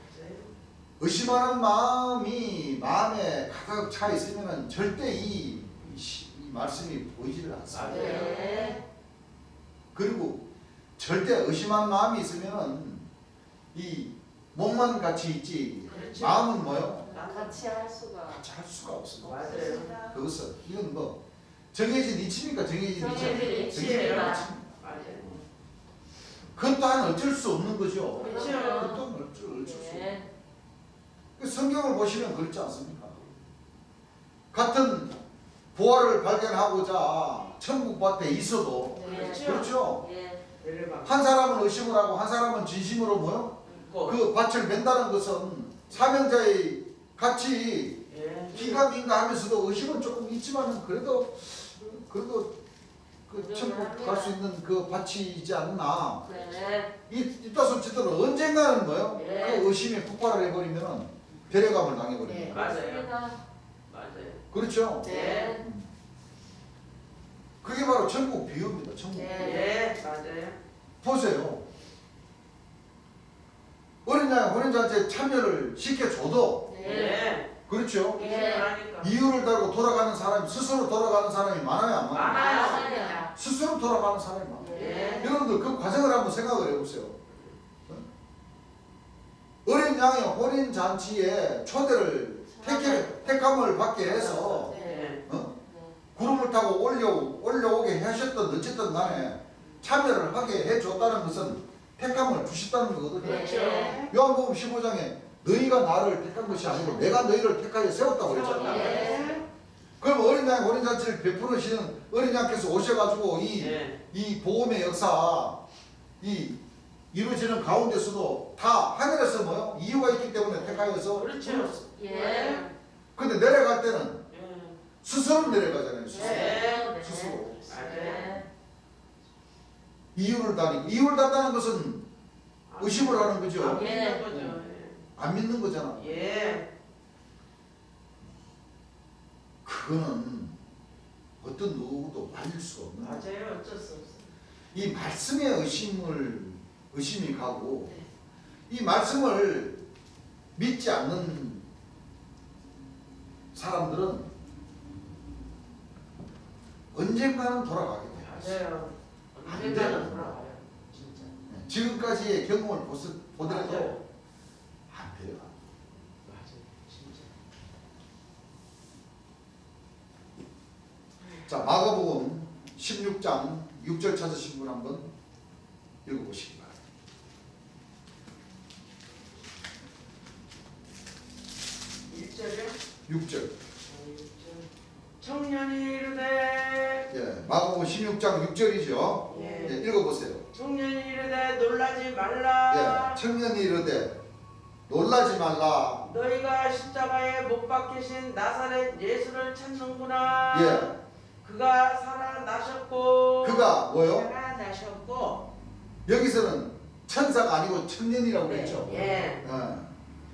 의심하는 마음이 마음에 가득 차 있으면은 절대 이 말씀이 보이지를 않습니다. 네. 그리고 절대 의심한 마음이 있으면은 이 몸만 같이 있지 그렇죠. 마음은 뭐요? 같이 할 수가. 같이 할 수가 없습니다. 맞아요. 그것은 이건 뭐 정해진 이치입니까? 정해진 정해진 이치입니다. 맞아요. 그건 또한 어쩔 수 없는 거죠. 그렇죠. 그건 또 어쩔 수 없어요. 네. 성경을 보시면 그렇지 않습니까? 같은 보화를 발견하고자 천국 밭에 있어도 네. 그렇죠. 예. 내려가. 한 사람은 의심을 하고 한 사람은 진심으로 뭐요? 그 밭을 맨다는 것은 사명자의 같이 예. 기가민가 하면서도 의심은 조금 있지만은 그래도 그 천국 갈 수 있는 그 밭이지 않나. 네. 이따손치도록 언젠가는 뭐요? 네. 그 의심에 폭발을 해버리면은 데려감을 당해버립니다. 네. 맞아요. 맞습니다. 맞아요. 그렇죠? 네. 그게 바로 천국 비유입니다. 천국. 네. 예. 맞아요. 보세요. 어린 잔치에 참여를 시켜줘도 네. 예. 그렇죠? 네. 하니까. 이유를 달고 돌아가는 사람이 스스로 돌아가는 사람이 많아요 안 많아요? 많아요. 스스로 돌아가는 사람이 많아요. 네. 여러분들 그 과정을 한번 생각을 해보세요. 어린 양의 혼인 잔치에 초대를 택함을 받게 해서 네. 구름을 타고 올려오게 하셨던 어쨌든 간에 참여를 하게 해줬다는 것은 택함을 주셨다는 거거든요. 네. 요한복음 15장에 너희가 나를 택한 것이 아니고 내가 너희를 택하여 세웠다고 그랬잖아요. 네. 그럼 어린 양의 혼인 잔치를 베푸시는 어린 양께서 오셔가지고 예. 이 복음의 역사 이 이루어지는 가운데서도 다 하늘에서 뭐요? 이유가 있기 때문에 택하여서 그렇죠. 불렀어요. 예. 근데 내려갈 때는 예. 스스로 내려가잖아요. 스스로. 네. 스스로. 네. 이유를 다니고 이유를 단다는 것은 의심을 하는 거죠. 안 믿는 거죠. 안 믿는 거잖아. 예. 그거는 어떤 누구도 말릴 수가 없는 거야. 맞아요. 어쩔 수 없어. 이 말씀에 의심이 가고 네. 이 말씀을 믿지 않는 사람들은 언젠가는 돌아가게 돼요. 맞아요. 안 언젠가는 돼요. 돌아가요. 진짜. 지금까지의 경험을 보더라도 맞아요. 안 돼요. 맞아요. 진짜. 자, 마가복음 16장 6절 찾으신 분 한번 읽어보시기 바랍니다. 1절이요? 6절. 청년이 이르되 예, 마가복음 16장 6절이죠. 예. 예, 읽어보세요. 청년이 이르되 놀라지 말라. 예, 청년이 이르되 놀라지 말라. 너희가 십자가에 못 박히신 나사렛 예수를 찾는구나. 예. 그가 살아나셨고 그가 뭐요? 살아나셨고 여기서는 천사가 아니고 청년이라고 네. 그랬죠. 예.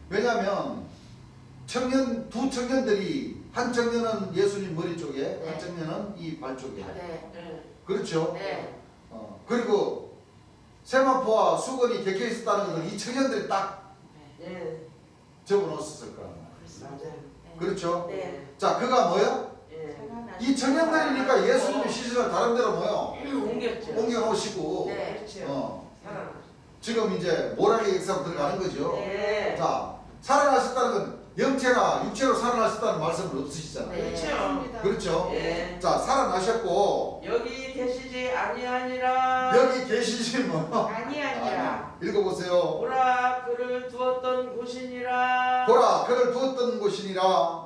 왜냐하면 두 청년들이 한 청년은 예수님 머리 쪽에, 네. 한 청년은 이 발 쪽에. 네. 예. 그렇죠. 네. 그리고 세마포와 수건이 겹쳐 있었다는 것은 이 청년들이 딱 예. 적어놓았을 거란 말이에요. 맞아요. 그렇죠. 네. 자, 그가 뭐요? 예. 이 청년들이니까 예수님의 시신을 다른 데로 뭐요? 옮겼죠. 옮겨놓으시고 네. 그렇죠. 살아나셨죠. 지금 이제 모락의 역사로 들어가는 거죠. 예. 자, 살아나셨다는 건 영체나 육체로 살아나셨다는 말씀은 없으시잖아요. 네. 그렇죠. 그렇죠. 예. 자, 살아나셨고 여기 계시지 아니하니라. 여기 계시지 뭐. 아니야. 읽어보세요. 보라 그를 두었던 곳이니라. 보라, 그를 두었던 곳이니라.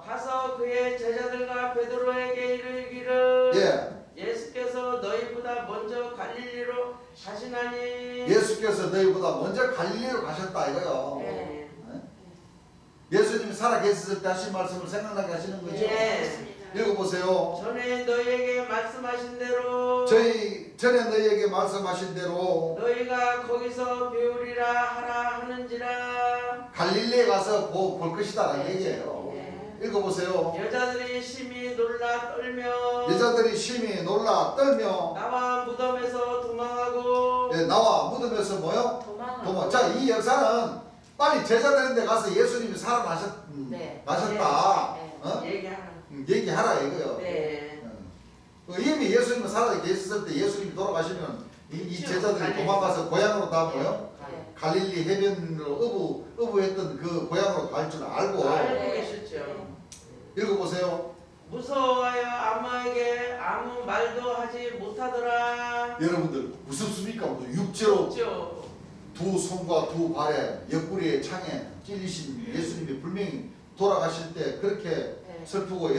가서 그의 제자들과 베드로에게 이르기를 예, 예수께서 너희보다 먼저 갈릴리로 가시나니. 예수께서 너희보다 먼저 갈릴리로 가셨다 이거요. 네. 예수님이 살아 계셨을 때 하신 말씀을 생각나게 하시는 거죠. 예. 읽어보세요. 전에 너희에게 말씀하신 대로 전에 너희에게 말씀하신 대로 너희가 거기서 배우리라 하라 하는지라. 갈릴리에 가서 볼 것이다라는 네. 얘기예요. 네. 읽어보세요. 여자들이 심히 놀라 떨며 여자들이 심히 놀라 떨며 나와 무덤에서 도망하고. 예, 나와 무덤에서 뭐요? 도망을. 자, 이 역사는 빨리 제자들인데 가서 예수님이 살아나셨다. 네. 네. 어? 얘기하는. 얘기하라 이거요. 네. 이미 예수님은 살아 계셨을 때 예수님이 돌아가시면 이 그렇죠. 제자들이 갈릴리. 도망가서 고향으로 다 뭐요? 네. 갈릴리 해변으로 어부했던 그 고향으로 갈 줄 알고 알고 네. 계셨죠. 읽어보세요. 무서워하여 아무에게 아무 말도 하지 못하더라. 여러분들 무섭습니까? 무슨 육체로 없죠. 두 손과 두 발에 옆구리에 창에 찔리신 예수님이 분명히 돌아가실 때 그렇게 네. 슬프고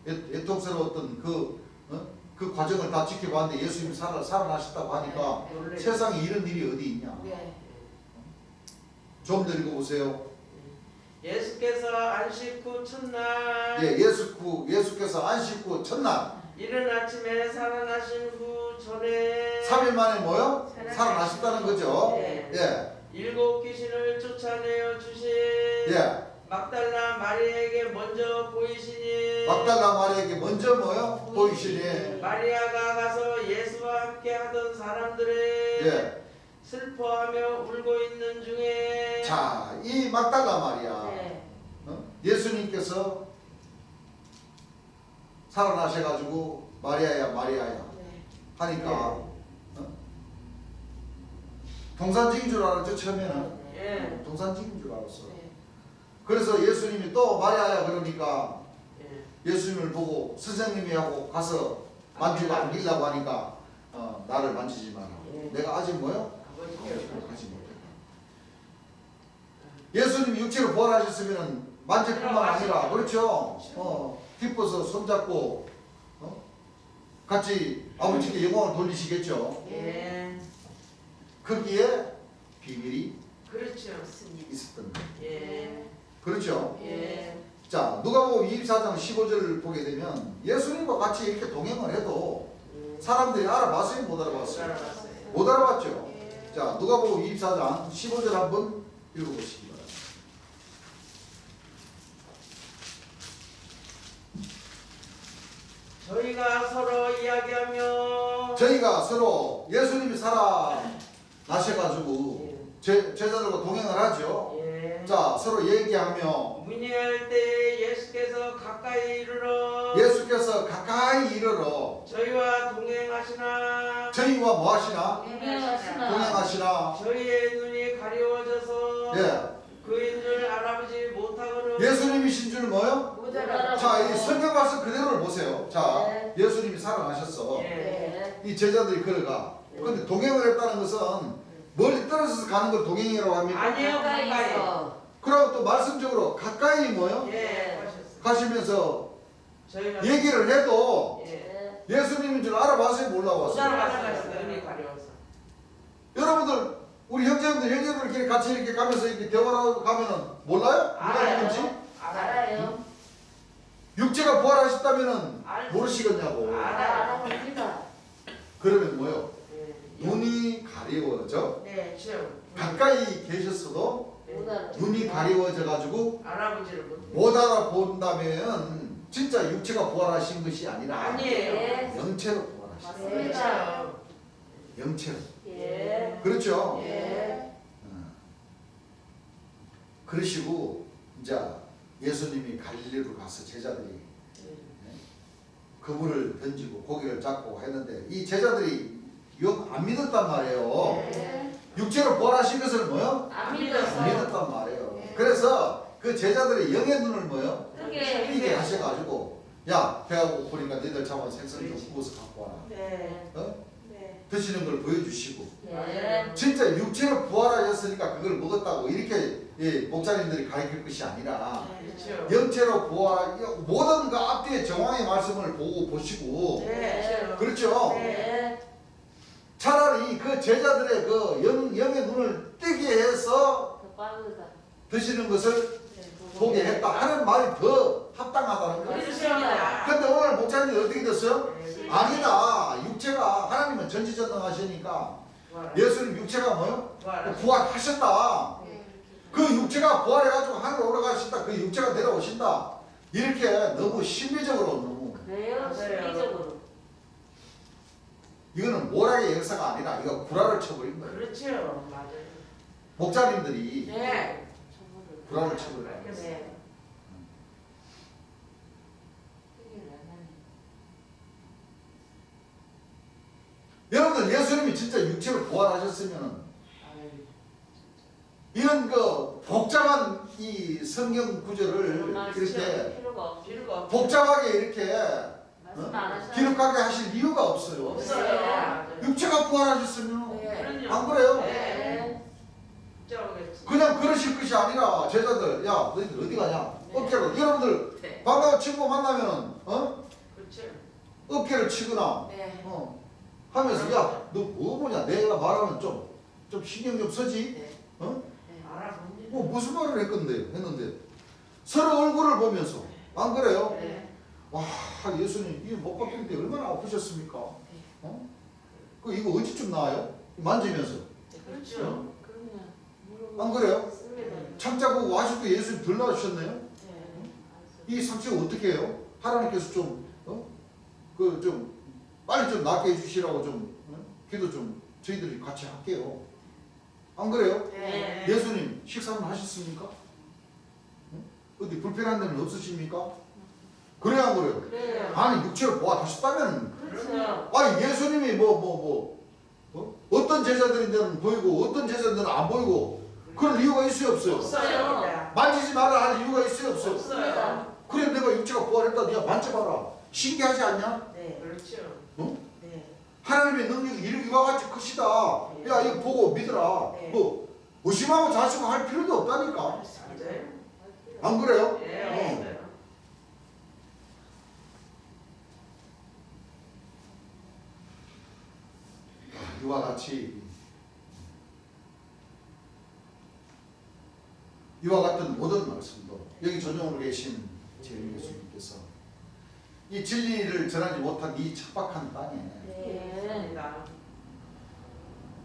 애통스러웠던 그 과정을 다 지켜봤는데 예수님이 살아나셨다고 하니까 네. 놀래. 세상에 이런 일이 어디 있냐? 네. 좀 더 읽어보세요. 예수께서 안식 후 첫날 예, 예수께서 안식 후 첫날 이른 아침에 살아나신 후 전에 3일 만에 뭐요? 살아나셨다는 거죠. 네. 예, 일곱 귀신을 쫓아내어 주신 예. 막달라 마리아에게 먼저 보이시니 막달라 마리아에게 먼저 뭐요? 보이시니. 마리아가 가서 예수와 함께 하던 사람들의 예. 슬퍼하며 울고 있는 중에 자, 이 막달라 마리아. 네. 예수님께서 살아나셔가지고 마리아야 마리아야 네. 하니까 동산직인 줄 알았죠 처음에는. 예. 동산직인 줄 알았어. 네. 그래서 예수님이 또 마리아야 그러니까 예. 예수님을 보고 선생님이 하고 가서 만지고 안기려고 하니까 나를 만지지 마라. 예. 내가 아직 뭐요? 아버지께서 가지 못해. 예수님이 육체로 부활하셨으면 만질 뿐만 아니라 그렇죠. 기뻐서 손잡고 같이 아버지께 영광을 돌리시겠죠. 예. 거기에 비밀이 그렇죠. 있었던 거예요. 예. 그렇죠. 예. 자, 누가복음 24장 15절을 보게 되면 예수님과 같이 이렇게 동행을 해도 사람들이 알아봤어요, 못 알아봤어요? 알아봤어요. 못 알아봤죠. 자, 누가복음 24장 15절 한번 읽어보시기 바랍니다. 저희가 서로 이야기하며 저희가 서로 예수님이 살아나셔가지고 제자들과 동행을 하죠. 예. 자, 서로 얘기하며 문의할 때 예수께서 가까이 이르러 예수께서 가까이 이르러 저희와 동행하시나 저희와 뭐 하시나? 동행하시나 동행하시나? 저희의 눈이 가려워져서 예. 그인 줄 알아보지 못하거늘 예수님이신 줄 뭐요? 못 알아보고. 자, 이 성경 말씀 그대로를 보세요. 자, 네. 예수님이 살아나셨어. 예. 네. 이 제자들이 걸어가. 근데 동행을 했다는 것은 멀리 떨어져서 가는 걸 동행이라고 합니까? 아니에요. 가까이. 가까이서 그리고 또 말씀적으로 가까이 뭐요? 예. 하셨어요. 가시면서 저희가 얘기를 해도 예. 네. 예수님인 줄 알아봤어요? 못 몰라봤어요? 알아봤어요. 눈이 가려워서. 여러분들 우리 형제들끼리 같이 이렇게 가면서 이렇게 대화하고 가면은 몰라요? 누가 알아요. 누군지? 알아요. 육체가 부활하셨다면은 알죠. 모르시겠냐고. 알아봅니다. 그러면 뭐요? 예. 눈이 가리워져. 네, 지금 가까이 계셨어도 네. 못 알아. 눈이 가리워져 가지고 알아보지를 못해. 못 알아본다면 진짜 육체가 부활하신 것이 아니라 아니에요. 예. 영체로 부활하신 맞습니다. 영체로. 예. 그렇죠? 예. 그러시고 이제 예수님이 갈릴리로 가서 제자들이 그물을 던지고 고기를 잡고 했는데 이 제자들이 영 안 믿었단 말이에요. 예. 육체로 부활하신 것을 뭐요? 안 안 믿었어요. 믿었단 말이에요. 그래서 그 제자들이 영의 눈을 뭐요? 그게 뜨게 하셔가지고 야 배가 고프니까 너희들 잡아 생선 좀 구워서 갖고 와라. 네. 어? 네. 드시는 걸 보여주시고 예. 진짜 육체로 부활하셨으니까 그걸 먹었다고 이렇게 목사님들이 가르칠 것이 아니라 그렇죠. 영체로 부활 모든 그 앞뒤의 정황의 말씀을 보시고 네. 그렇죠. 예. 차라리 그 제자들의 그 영의 눈을 뜨게 해서 더 빠르다. 드시는 것을 보게 했다 하는 말이 더 합당하다는 거예요. 그렇습니다. 근데 오늘 목사님이 어떻게 됐어요? 네. 아니다. 육체가 하나님은 전지전능하시니까 예수님 육체가 뭐요? 부활하셨다. 그 육체가 부활해가지고 하늘 올라가신다. 그 육체가 내려오신다. 이렇게 너무 신비적으로 너무 그래요? 맞아요. 실리적으로. 이거는 모락의 역사가 아니라 이거 구라를 쳐버린 거예요. 그렇죠. 맞아요. 목사님들이 네. 구라를 쳐버린 거예요. 네. 여러분들 예수님이 진짜 육체로 부활하셨으면 이런 그 복잡한 이 성경 구절을 정말 이렇게 필요가 없어. 필요가 없- 복잡하게 이렇게 말씀 안 하셔요. 기록하게 하실 이유가 없어요. 없어요. 네. 맞아요. 육체가 부활하셨으면 네. 그럼요. 안 그래요? 네. 걱정하겠지. 그냥 그러실 것이 아니라 제자들 야 너희들 어디 가냐 어깨로 여러분들 네. 반가운 친구 만나면은 그렇죠. 어깨를 치거나 네. 하면서 야 너 뭐 보냐 내가 말하면 좀 신경 좀 쓰지 네. 알아봅니다. 뭐 무슨 말을 했는데 서로 얼굴을 보면서 안 그래요? 네. 와 예수님 이못 박힐 때 얼마나 아프셨습니까? 그 이거 어디쯤 나와요? 만지면서 그렇죠. 그럼요. 안 그래요? 맞습니다. 창자 보고 아직도 예수님 덜 나으셨네요? 네. 이 상처가 어떻게 해요? 하나님께서 좀 빨리 좀 낫게 해주시라고 좀 기도 좀 저희들이 같이 할게요. 안 그래요? 네. 예수님 식사는 하셨습니까? 어디 불편한 데는 없으십니까? 그래야 안 그래요? 그래요. 아니 육체를 부활하셨다면 그렇죠. 아니 예수님이 어떤 제자들인데는 보이고 어떤 제자들은 안 보이고 그런 이유가 있어요 없어요? 없어요. 만지지 말아 할 이유가 있어요 없어요? 없어요. 그래 내가 육체가 부활했다 네가 만져봐라 신기하지 않냐? 네. 그렇죠. 어? 네. 하나님의 능력이 이와 같이 크시다. 야 이거 보고 믿어라. 네. 뭐 의심하고 자시고 할 필요도 없다니까. 맞아요. 안 그래요? 네. 없어요. 이와 같이 이와 같은 모든 말씀도 여기 전용으로 계신 재림 예수님께서 이 진리를 전하지 못한 이 척박한 땅에 네. 맞습니다.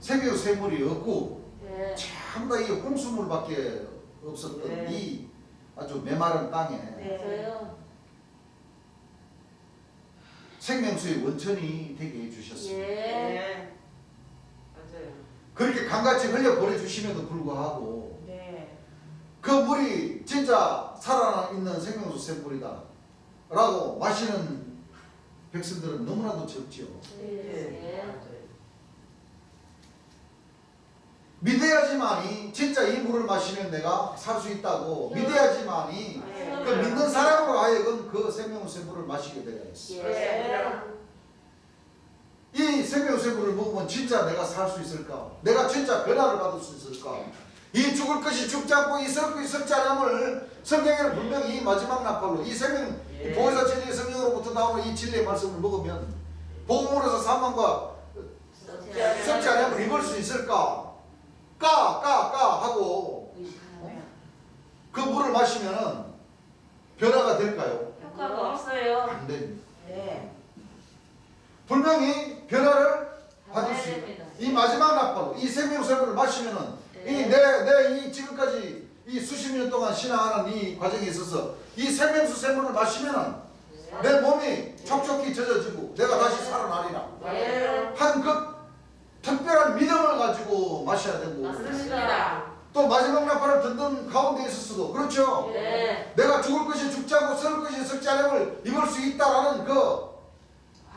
생명 샘물이 없고 네. 전부 다 이 홍수물밖에 없었던 네. 이 아주 메마른 땅에 맞아요. 생명수의 원천이 되게 해주셨습니다. 예. 네. 맞아요. 그렇게 강같이 흘려 보내주심에도 불구하고 네. 그 물이 진짜 살아있는 생명수 샘물이다 라고 마시는 백성들은 너무나도 적지요. 예. 맞아요. 믿어야지만이 진짜 이 물을 마시면 내가 살 수 있다고 믿어야지만이 네. 그 믿는 사람으로 하여금 그 생명수의 물을 마시게 되어야 했어. 예. 이 생명수의 물을 먹으면 진짜 내가 살 수 있을까? 내가 진짜 변화를 받을 수 있을까? 이 죽을 것이 죽지 않고 있을 것 있을지 않음을 성경에는 분명히 이 마지막 나팔로 이 생명 이 보혜사 진리의 성령으로부터 나오는 이 진리의 말씀을 먹으면 복음으로서 사망과 썩지 않음을 입을 수 있을까? 까 하고 그 물을 마시면은 변화가 될까요? 효과가 없어요. 안 됩니다. 네. 분명히 변화를 받을 수 있다. 됩니다. 이 마지막 나팔로 이 생명수를 마시면은 네. 이 지금까지 이 수십 년 동안 신앙하는 이 과정에 있어서 이 생명수 샘물을 마시면은 내 몸이 촉촉히 젖어지고 내가 다시 살아나리라 네. 한 그 특별한 믿음을 가지고 마셔야 되고 맞습니다. 또 마지막 나팔을 듣는 가운데 있었어도 그렇죠. 네. 내가 죽을 것이 죽지 않고 썩을 것이 썩지 않음을 입을 수 있다라는 그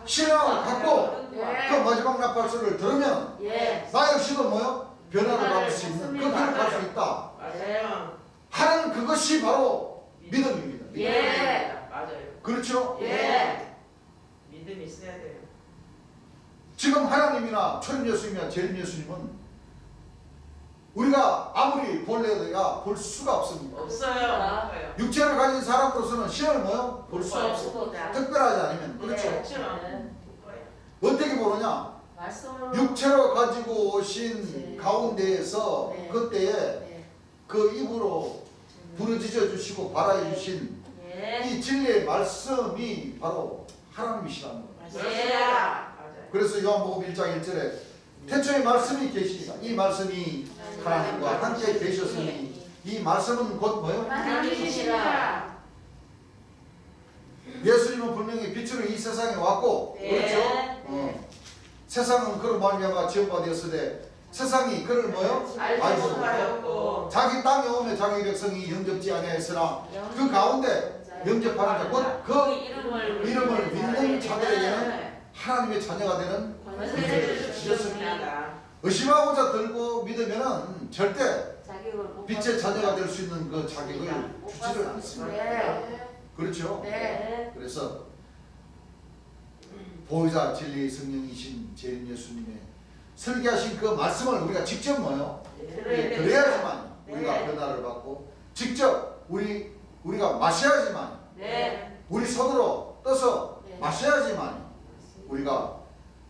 신앙을 갖고 네. 그 마지막 나팔소리를 들으면 예. 나 역시도 뭐요? 변화를 받을 수 있는 그 길을 갈 수 있다 맞아요. 하는 그것이 바로 믿음입니다. 예. 맞아요. 그렇죠? 예. 믿음이 있어야 돼요. 지금 하나님이나 초림 예수님이나 재림 예수님은 우리가 아무리 볼래야 볼 수가 없습니다. 없어요. 없어요. 육체를 가진 사람으로서는 신을 뭐요? 볼 수 없어요. 없어. 네. 특별하지 않으면 그렇죠. 네. 어떻게 보느냐? 말씀으로. 육체로 가지고 오신 네. 가운데에서 네. 그때에 네. 그 입으로 부르짖어 주시고 바라해 주신 예. 이 진리의 말씀이 바로 하나님이시라는 거예요. 맞아요. 그래서 요한복음 1장 1절에 태초에 말씀이 계시니라 이 말씀이 하나님과 함께 계셨으니 이 말씀은 곧 뭐예요? 하나님이시라. 예수님은 분명히 빛으로 이 세상에 왔고 네. 그렇죠? 네. 세상은 그로 말미암아 지음바 되었으되 세상이 그를 뭐요? 알지 못하였고 자기 땅에 오면 자기 백성이 영접지 아니하였으나 그 가운데 영접하는 자 곧 그 이름을 믿는 자들에게는 하나님의 자녀가 되는 권세를 주셨습니다. 의심하고자 들고 믿으면은 절대 자격을 못 빛의 자녀가 될 수 있는 그 자격을 못 주지를 받습니다. 않습니다. 네. 그렇죠? 네. 그래서 보혜사 진리의 성령이신 재림 예수님의 설계하신 그 말씀을 우리가 직접 뭐요? 들어야지만 우리가 네. 변화를 받고 직접 우리가 마셔야지만 네. 우리 손으로 떠서 네. 마셔야지만 우리가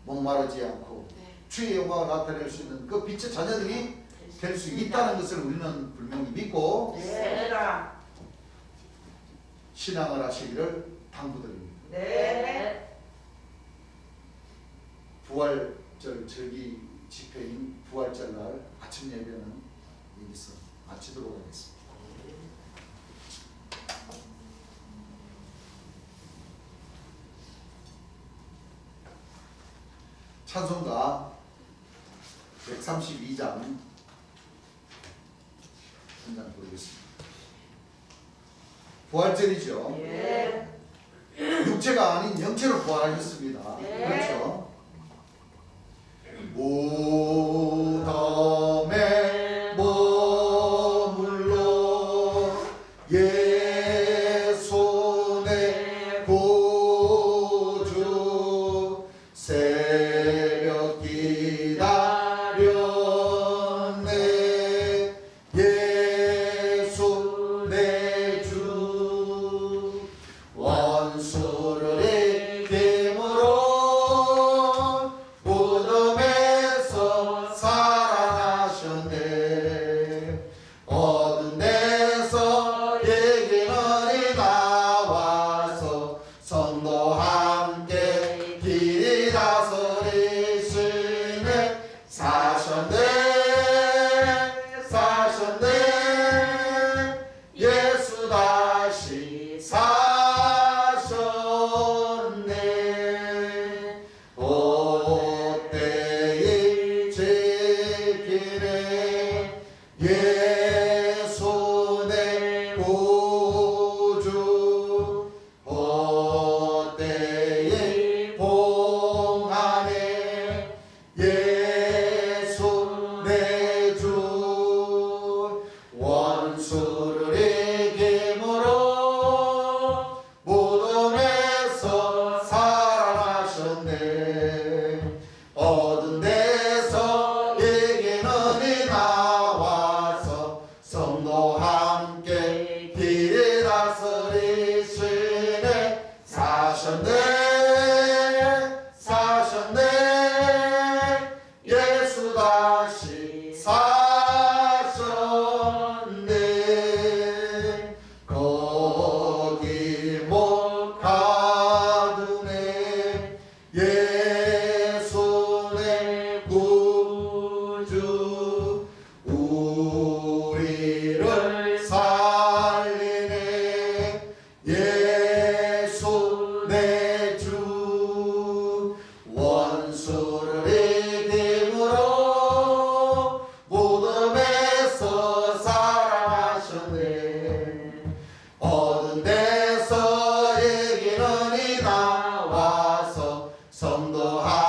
목마르지 않고 네. 주의 영광을 나타낼 수 있는 그 빛의 자녀들이 될 수 있다는 것을 우리는 분명히 믿고 네. 신앙을 하시기를 당부드립니다. 네. 부활절 절기 집회인 부활절 날 아침 예배는 여기서 마치도록 하겠습니다. 찬송가 132장 한 장 부르겠습니다. 부활절이죠. 네. 육체가 아닌 영체로 부활하셨습니다. 네. 그렇죠. 무덤에 머물러 예수 내 구주 새벽 기다렸네 예수 내 주 원수를 이김으로 무덤에서 살아나셨네 어두운 데서 예기는이 나와서 성도 함께 길이 다스리시네 사셔 전도하